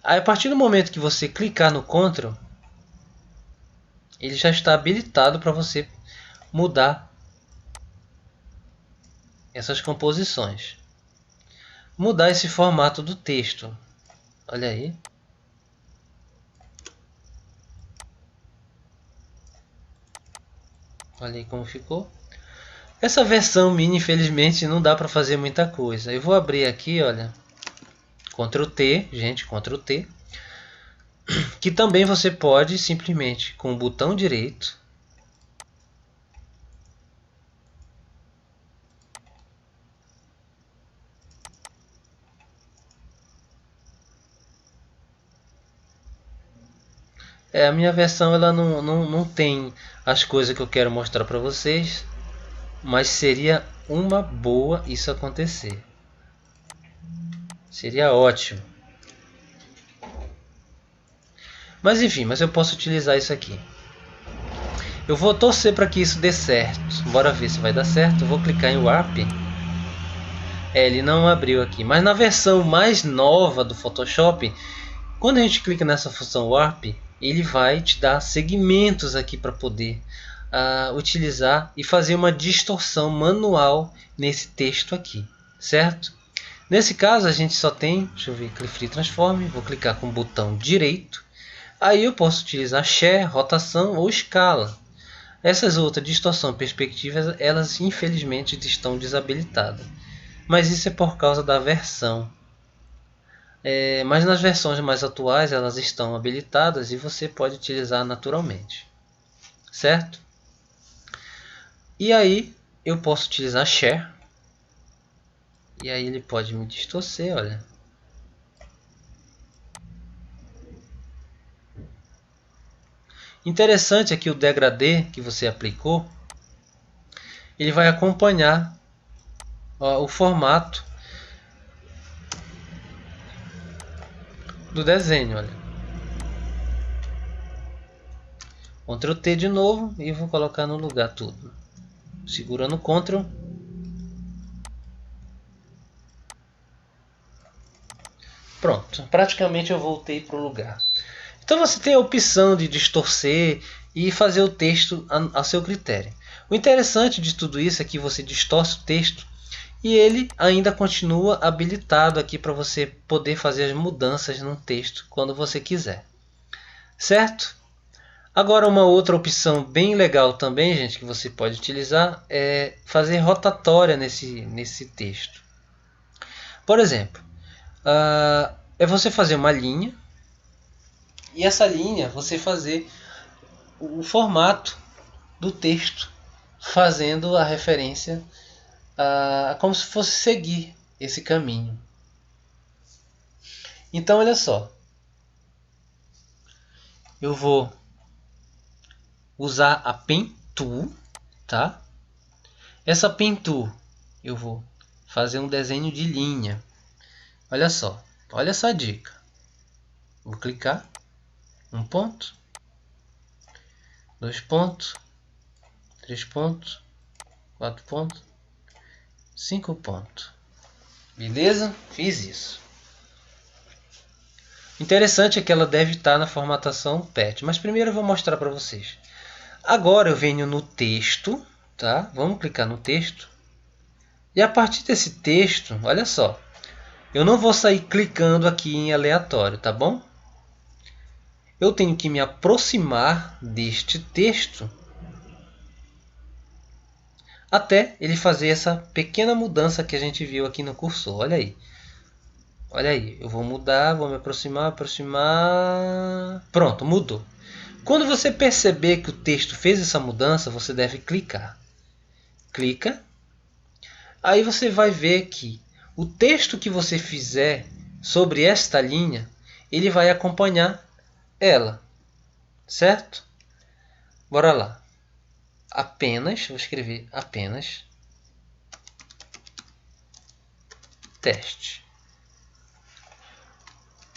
Aí, a partir do momento que você clicar no Ctrl, ele já está habilitado para você mudar essas composições. Mudar esse formato do texto. Olha aí. Olha aí como ficou. Essa versão mini, infelizmente, não dá para fazer muita coisa. Eu vou abrir aqui, olha. Ctrl T, gente, Ctrl T. Que também você pode simplesmente com o botão direito a minha versão ela não tem as coisas que eu quero mostrar para vocês, mas seria uma boa isso acontecer. Seria ótimo. Mas enfim, mas eu posso utilizar isso aqui. Eu vou torcer para que isso dê certo. Bora ver se vai dar certo. Eu vou clicar em Warp. Ele não abriu aqui. Mas na versão mais nova do Photoshop, quando a gente clica nessa função Warp, ele vai te dar segmentos aqui para poder utilizar e fazer uma distorção manual nesse texto aqui, certo? Nesse caso a gente só tem, deixa eu ver, Click Free Transform, vou clicar com o botão direito, aí eu posso utilizar Share, rotação ou escala. Essas outras, distorção e perspectiva, elas infelizmente estão desabilitadas, mas isso é por causa da versão. Mas nas versões mais atuais elas estão habilitadas e você pode utilizar naturalmente, certo? E aí eu posso utilizar Share, e aí ele pode me distorcer, olha. Interessante é que o degradê que você aplicou, ele vai acompanhar o formato do desenho, olha. Ctrl T de novo e vou colocar no lugar tudo. Segurando Ctrl. Pronto, praticamente eu voltei para o lugar. Então você tem a opção de distorcer e fazer o texto a seu critério. O interessante de tudo isso é que você distorce o texto e ele ainda continua habilitado aqui para você poder fazer as mudanças no texto quando você quiser. Certo? Agora uma outra opção bem legal também, gente, que você pode utilizar é fazer rotatória nesse texto. Por exemplo, é você fazer uma linha e essa linha você fazer o formato do texto, fazendo a referência como se fosse seguir esse caminho. Então olha só, eu vou usar a Pen Tool, tá? Essa Pen Tool eu vou fazer um desenho de linha. Olha só, olha essa dica. Vou clicar, um ponto, 2 pontos, 3 pontos, 4 pontos, 5 pontos. Beleza? Fiz isso. Interessante é que ela deve estar na formatação PET, mas primeiro eu vou mostrar para vocês. Agora eu venho no texto, tá? Vamos clicar no texto. E a partir desse texto, olha só, eu não vou sair clicando aqui em aleatório, tá bom? Eu tenho que me aproximar deste texto até ele fazer essa pequena mudança que a gente viu aqui no cursor. Olha aí. Olha aí, eu vou mudar, vou me aproximar. Pronto, mudou. Quando você perceber que o texto fez essa mudança, você deve clicar. Clica. Aí você vai ver que o texto que você fizer sobre esta linha, ele vai acompanhar ela. Certo? Bora lá. Apenas, vou escrever apenas teste.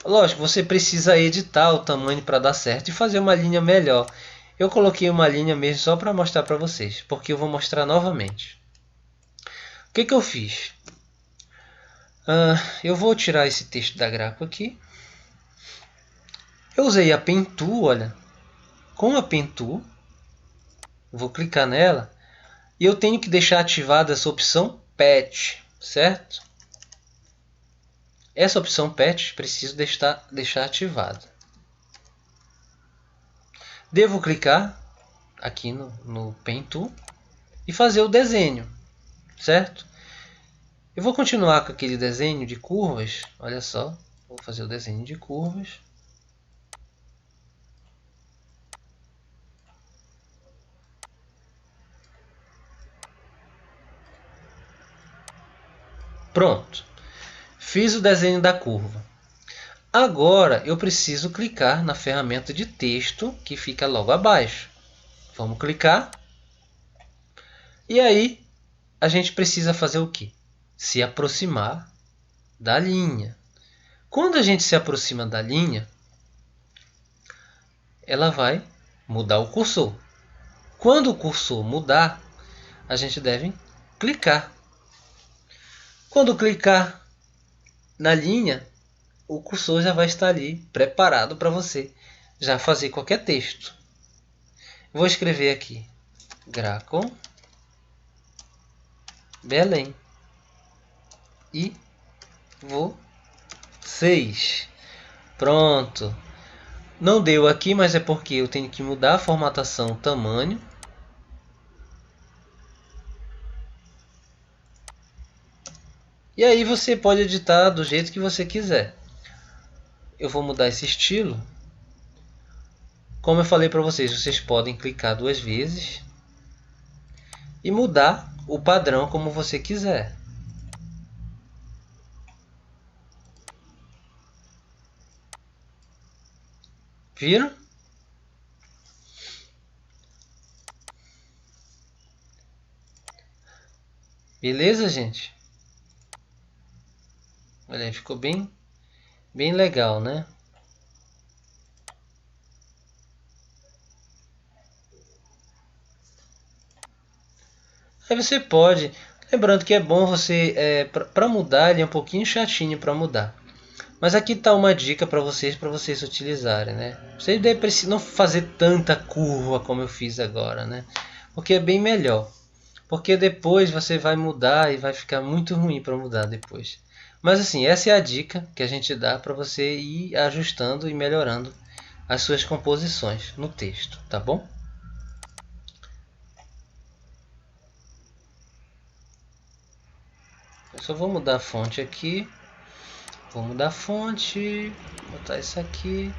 Lógico, você precisa editar o tamanho para dar certo e fazer uma linha melhor. Eu coloquei uma linha mesmo só para mostrar para vocês, porque eu vou mostrar novamente. O que eu fiz? Eu vou tirar esse texto da grapa aqui. Eu usei a Pen Tool, olha. Com a Pen Tool, vou clicar nela e eu tenho que deixar ativada essa opção Patch, certo? Essa opção Patch preciso deixar ativada. Devo clicar aqui no Pen Tool e fazer o desenho, certo? Eu vou continuar com aquele desenho de curvas, olha só, vou fazer o desenho de curvas. Pronto, fiz o desenho da curva. Agora eu preciso clicar na ferramenta de texto que fica logo abaixo. Vamos clicar. E aí a gente precisa fazer o quê? Se aproximar da linha. Quando a gente se aproxima da linha, ela vai mudar o cursor. Quando o cursor mudar, a gente deve clicar. Quando clicar na linha, o cursor já vai estar ali preparado para você já fazer qualquer texto. Vou escrever aqui Gracon Belém e vocês. Pronto. Não deu aqui, mas é porque eu tenho que mudar a formatação, o tamanho. E aí você pode editar do jeito que você quiser. Eu vou mudar esse estilo. Como eu falei para vocês, vocês podem clicar 2 vezes e mudar o padrão como você quiser. Viram? Beleza, gente? Olha aí, ficou bem legal, né? Aí você pode, lembrando que é bom você, para mudar, ele é um pouquinho chatinho para mudar. Mas aqui está uma dica para vocês utilizarem, né? Vocês precisam não fazer tanta curva como eu fiz agora, né? Porque é bem melhor. Porque depois você vai mudar e vai ficar muito ruim para mudar depois. Mas assim, essa é a dica que a gente dá para você ir ajustando e melhorando as suas composições no texto, tá bom? Eu só vou mudar a fonte aqui. Vou mudar a fonte, botar isso aqui.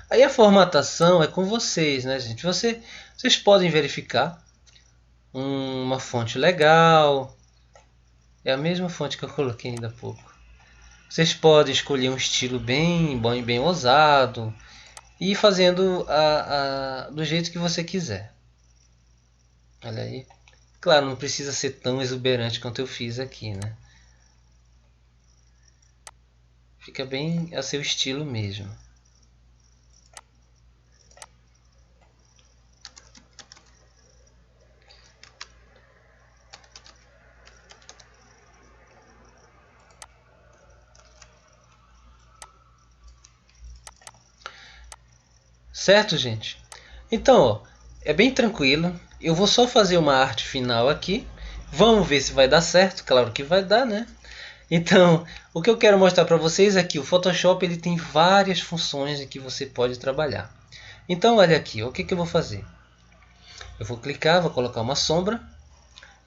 Aí a formatação é com vocês, né, gente? Vocês podem verificar uma fonte legal. É a mesma fonte que eu coloquei ainda há pouco. Vocês podem escolher um estilo bem bom e bem ousado e ir fazendo do jeito que você quiser. Olha aí. Claro, não precisa ser tão exuberante quanto eu fiz aqui, né? Fica bem a seu estilo mesmo. Certo, gente? Então, ó, é bem tranquilo. Eu vou só fazer uma arte final aqui. Vamos ver se vai dar certo. Claro que vai dar, né? Então, o que eu quero mostrar para vocês é que o Photoshop ele tem várias funções em que você pode trabalhar. Então, olha aqui, o que eu vou fazer? Eu vou clicar, vou colocar uma sombra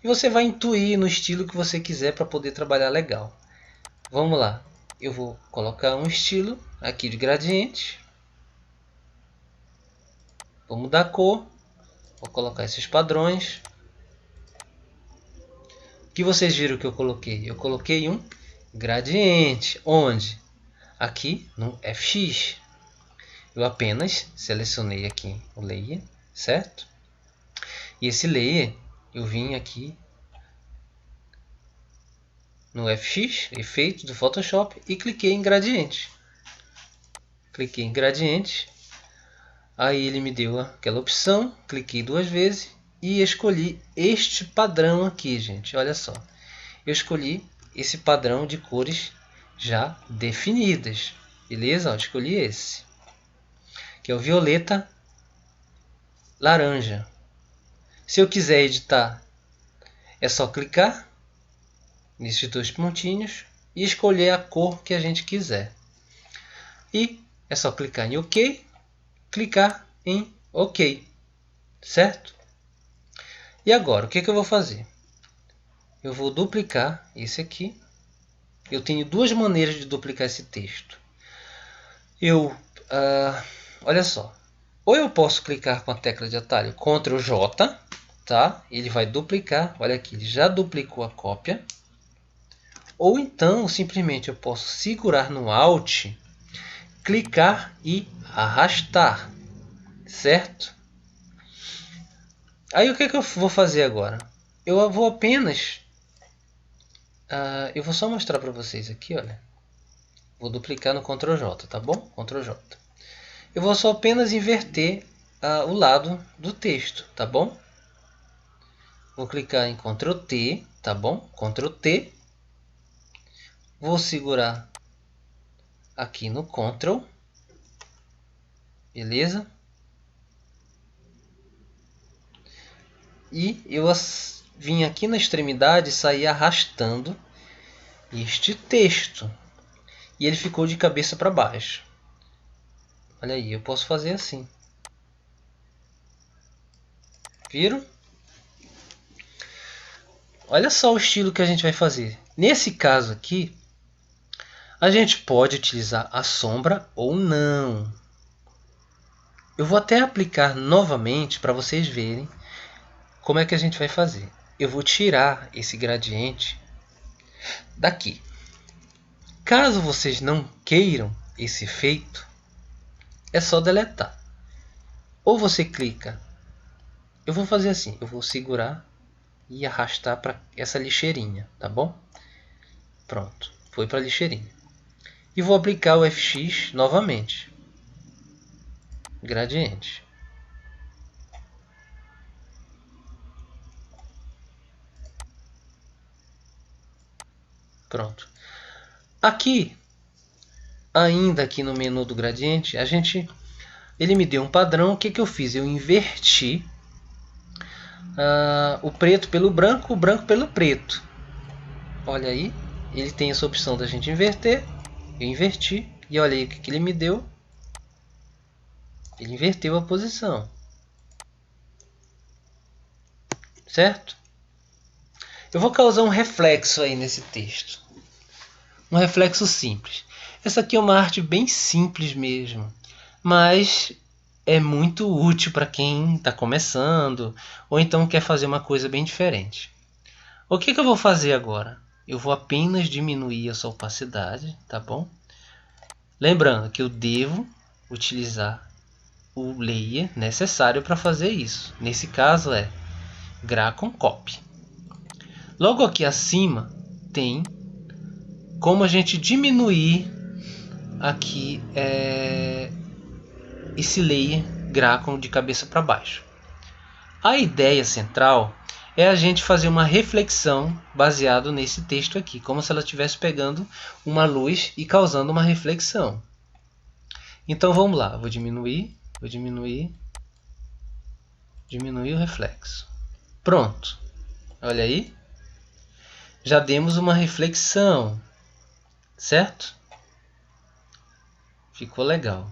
e você vai intuir no estilo que você quiser para poder trabalhar legal. Vamos lá, eu vou colocar um estilo aqui de gradiente. Vou mudar a cor, vou colocar esses padrões. O que vocês viram que eu coloquei? Eu coloquei um gradiente. Onde? Aqui no FX. Eu apenas selecionei aqui o layer, certo? E esse layer eu vim aqui no FX, efeito do Photoshop, e cliquei em gradiente. Cliquei em gradiente, aí ele me deu aquela opção, cliquei 2 vezes e escolhi este padrão aqui, gente. Olha só, eu escolhi esse padrão de cores já definidas, beleza? Escolhi esse, que é o violeta laranja. Se eu quiser editar, é só clicar nesses 2 pontinhos e escolher a cor que a gente quiser. E é só clicar em OK, clicar em OK, certo? E agora, o que eu vou fazer? Eu vou duplicar esse aqui. Eu tenho 2 maneiras de duplicar esse texto. Olha só, ou eu posso clicar com a tecla de atalho Ctrl J, tá? Ele vai duplicar, olha aqui, ele já duplicou a cópia. Ou então, simplesmente eu posso segurar no Alt, clicar e arrastar, certo? Aí o que eu vou fazer agora? Eu vou apenas... eu vou só mostrar para vocês aqui, olha. Vou duplicar no Ctrl J, tá bom? Ctrl J. Eu vou só apenas inverter o lado do texto, tá bom? Vou clicar em Ctrl T, tá bom? Ctrl T. Vou segurar aqui no Ctrl. Beleza? E eu vim aqui na extremidade e saí arrastando este texto. E ele ficou de cabeça para baixo. Olha aí, eu posso fazer assim. Viram? Olha só o estilo que a gente vai fazer. Nesse caso aqui, a gente pode utilizar a sombra ou não. Eu vou até aplicar novamente para vocês verem como é que a gente vai fazer. Eu vou tirar esse gradiente daqui. Caso vocês não queiram esse efeito, é só deletar. Ou você clica. Eu vou fazer assim, eu vou segurar e arrastar para essa lixeirinha, tá bom? Pronto, foi para a lixeirinha. E vou aplicar o FX novamente. Gradiente. Pronto. Aqui, ainda aqui no menu do gradiente, ele me deu um padrão. O que eu fiz? Eu inverti o preto pelo branco, o branco pelo preto. Olha aí, ele tem essa opção da gente inverter. Eu inverti e olha aí o que ele me deu. Ele inverteu a posição. Certo? Eu vou causar um reflexo aí nesse texto. Um reflexo simples. Essa aqui é uma arte bem simples mesmo, mas é muito útil para quem está começando ou então quer fazer uma coisa bem diferente. O que eu vou fazer agora? Eu vou apenas diminuir essa opacidade, tá bom? Lembrando que eu devo utilizar o layer necessário para fazer isso. Nesse caso é Gracon Copy. Logo aqui acima tem como a gente diminuir aqui esse layer Gracon de cabeça para baixo. A ideia central é a gente fazer uma reflexão baseado nesse texto aqui, como se ela estivesse pegando uma luz e causando uma reflexão. Então vamos lá, vou diminuir o reflexo. Pronto, olha aí, já demos uma reflexão, certo? Ficou legal.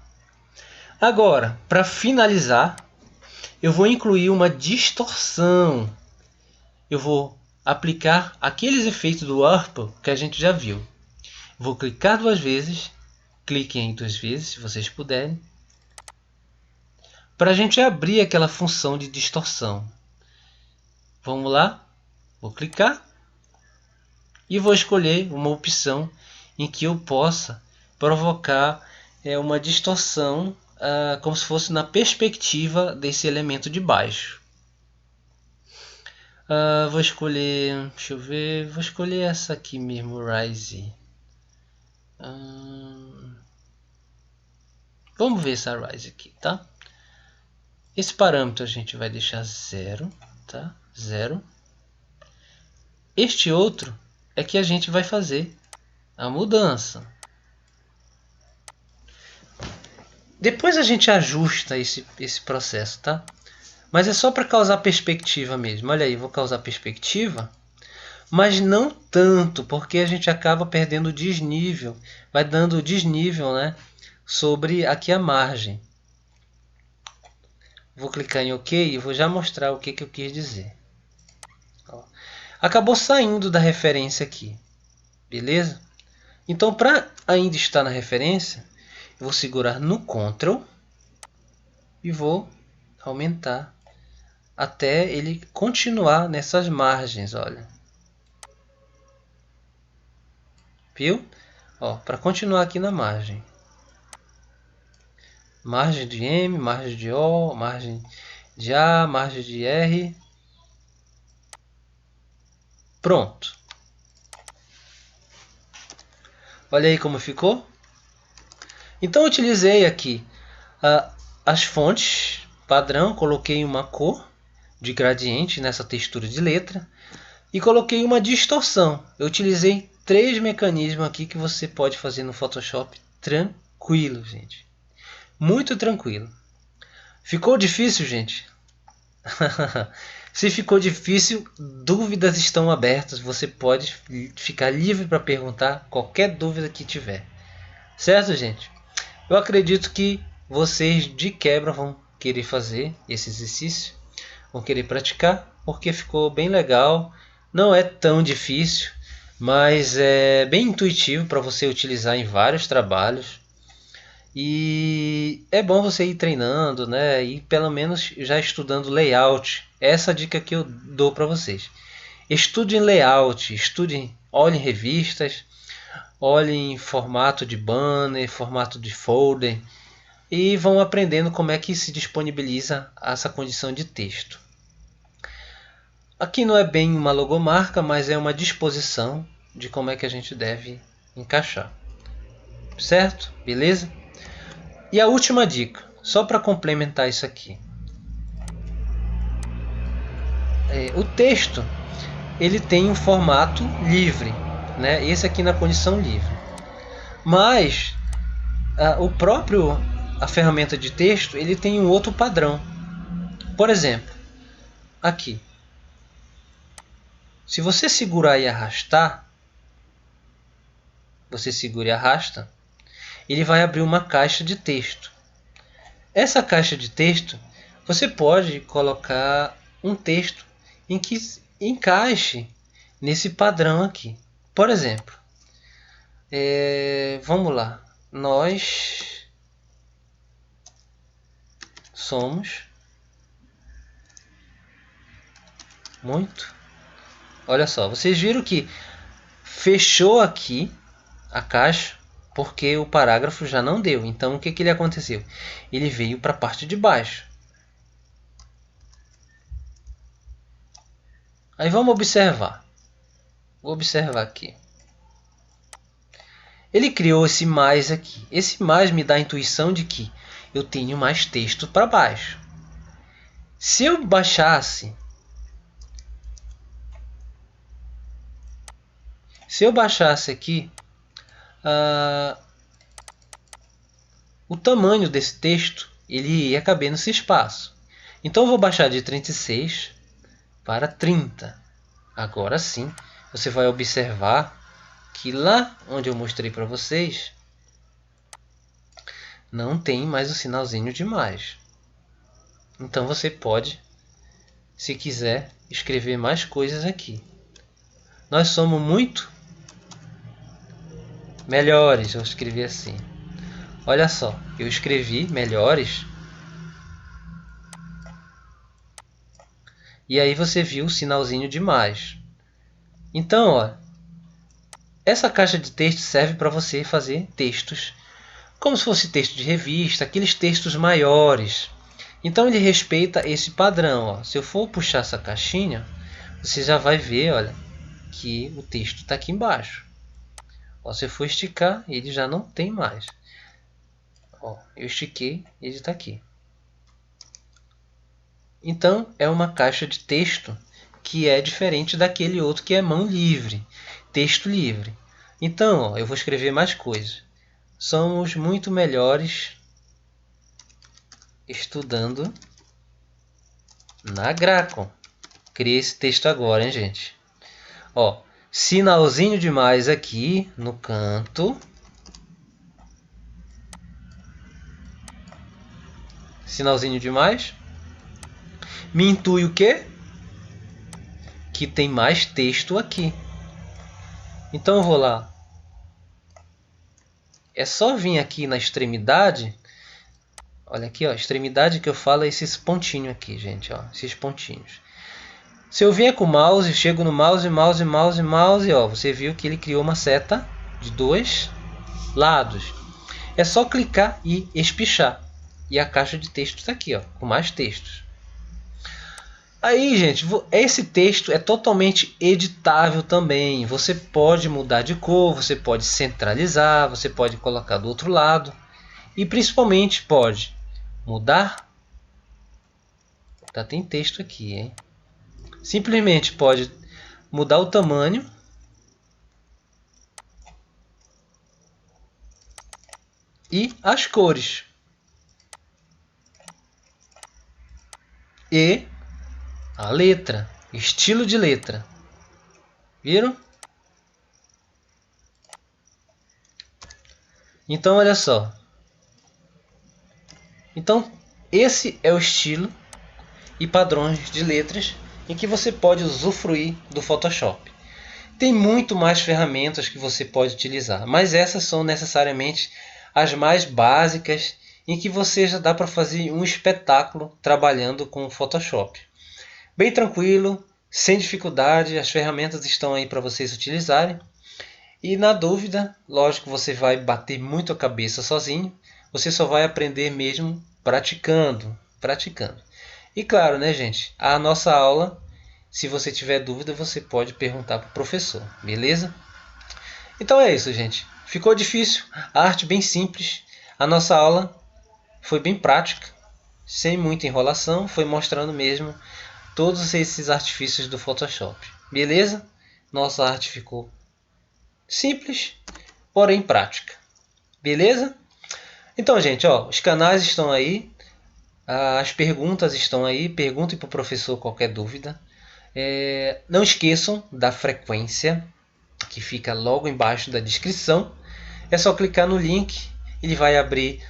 Agora, para finalizar, eu vou incluir uma distorção. Eu vou aplicar aqueles efeitos do Warp que a gente já viu. Vou clicar duas vezes, cliquem aí duas vezes se vocês puderem, para a gente abrir aquela função de distorção. Vamos lá, vou clicar e vou escolher uma opção em que eu possa provocar uma distorção como se fosse na perspectiva desse elemento de baixo. Vou escolher, deixa eu ver, vou escolher essa aqui mesmo, Rise. Vamos ver essa Rise aqui, tá? Esse parâmetro a gente vai deixar 0, tá? 0. Este outro é que a gente vai fazer a mudança. Depois a gente ajusta esse processo, tá? Mas é só para causar perspectiva mesmo. Olha aí, vou causar perspectiva, mas não tanto, porque a gente acaba perdendo desnível, vai dando desnível, né, sobre aqui a margem. Vou clicar em OK e vou já mostrar o que eu quis dizer. Ó, acabou saindo da referência aqui, beleza? Então, para ainda estar na referência, eu vou segurar no Ctrl e vou aumentar até ele continuar nessas margens, olha. Viu? Ó, para continuar aqui na margem. Margem de M, margem de O, margem de A, margem de R. Pronto. Olha aí como ficou. Então eu utilizei aqui As fontes padrão, coloquei uma cor de gradiente nessa textura de letra e coloquei uma distorção. Eu utilizei 3 mecanismos aqui que você pode fazer no Photoshop tranquilo, gente. Muito tranquilo. Ficou difícil, gente? Se ficou difícil, dúvidas estão abertas. Você pode ficar livre para perguntar qualquer dúvida que tiver. Certo, gente? Eu acredito que vocês de quebra vão querer fazer esse exercício, vão querer praticar, porque ficou bem legal. Não é tão difícil, mas é bem intuitivo para você utilizar em vários trabalhos. E é bom você ir treinando, né? E pelo menos já estudando layout. Essa é a dica que eu dou para vocês. Estude em layout, olhe em revistas, olhe em formato de banner, formato de folder e vão aprendendo como é que se disponibiliza essa condição de texto. Aqui não é bem uma logomarca, mas é uma disposição de como é que a gente deve encaixar. Certo? Beleza? E a última dica, só para complementar isso aqui. O texto ele tem um formato livre, né? Esse aqui na condição livre. Mas a ferramenta de texto ele tem um outro padrão. Por exemplo, aqui. Se você segurar e arrastar, você segura e arrasta, ele vai abrir uma caixa de texto. Essa caixa de texto, você pode colocar um texto em que encaixe nesse padrão aqui. Por exemplo, vamos lá. Nós somos muito. Olha só, vocês viram que fechou aqui a caixa porque o parágrafo já não deu. Então o que ele aconteceu? Ele veio para a parte de baixo. Aí vamos observar. Vou observar aqui. Ele criou esse mais aqui. Esse mais me dá a intuição de que eu tenho mais texto para baixo. Se eu baixasse aqui o tamanho desse texto, ele ia caber nesse espaço. Então eu vou baixar de 36 para 30. Agora sim, você vai observar que lá onde eu mostrei para vocês não tem mais o sinalzinho de mais. Então você pode, se quiser, escrever mais coisas aqui. Nós somos muito melhores, eu escrevi assim. Olha só, eu escrevi melhores. E aí você viu o sinalzinho de mais. Então, ó, essa caixa de texto serve para você fazer textos como se fosse texto de revista, aqueles textos maiores. Então ele respeita esse padrão. Ó. Se eu for puxar essa caixinha, você já vai ver, olha, que o texto está aqui embaixo. Ó, se eu for esticar, ele já não tem mais. Ó, eu estiquei, ele está aqui. Então é uma caixa de texto que é diferente daquele outro que é mão livre, texto livre. Então, ó, eu vou escrever mais coisas. Somos muito melhores estudando na Gracon. Criei esse texto agora, hein, gente? Ó, sinalzinho de mais aqui no canto. Sinalzinho de mais. Me intui o quê? Que tem mais texto aqui. Então eu vou lá. É só vir aqui na extremidade. Olha aqui, ó, extremidade que eu falo é esses pontinhos aqui, gente, ó, esses pontinhos. Se eu vier com o mouse, chego no mouse, ó, você viu que ele criou uma seta de 2 lados. É só clicar e espichar. E a caixa de texto está aqui, ó, com mais textos. Aí, gente, esse texto é totalmente editável também. Você pode mudar de cor, você pode centralizar, você pode colocar do outro lado. E principalmente pode Mudar. Tá, tem texto aqui, hein? Simplesmente pode mudar o tamanho. E as cores. E a letra. Estilo de letra. Viram? Então, olha só. Então, esse é o estilo e padrões de letras em que você pode usufruir do Photoshop. Tem muito mais ferramentas que você pode utilizar, mas essas são necessariamente as mais básicas em que você já dá para fazer um espetáculo trabalhando com o Photoshop. Bem tranquilo, sem dificuldade, as ferramentas estão aí para vocês utilizarem. E na dúvida, lógico, você vai bater muito a cabeça sozinho, você só vai aprender mesmo praticando. E claro, né, gente, a nossa aula, se você tiver dúvida, você pode perguntar para o professor, beleza? Então é isso, gente. Ficou difícil, a arte bem simples. A nossa aula foi bem prática, sem muita enrolação, foi mostrando mesmo todos esses artifícios do Photoshop. Beleza? Nossa arte ficou simples, porém prática. Beleza? Então, gente, ó, os canais estão aí, as perguntas estão aí. Perguntem para o professor qualquer dúvida. Não esqueçam da frequência, que fica logo embaixo da descrição. É só clicar no link, ele vai abrir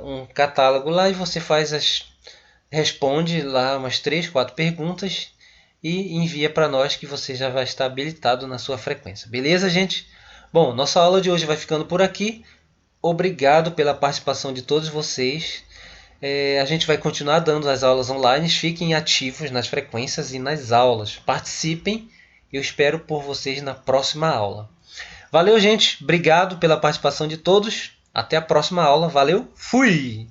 um catálogo lá e você responde lá umas 3, 4 perguntas e envia para nós que você já vai estar habilitado na sua frequência. Beleza, gente? Bom, nossa aula de hoje vai ficando por aqui. Obrigado pela participação de todos vocês. A gente vai continuar dando as aulas online. Fiquem ativos nas frequências e nas aulas. Participem. Eu espero por vocês na próxima aula. Valeu, gente. Obrigado pela participação de todos. Até a próxima aula. Valeu. Fui!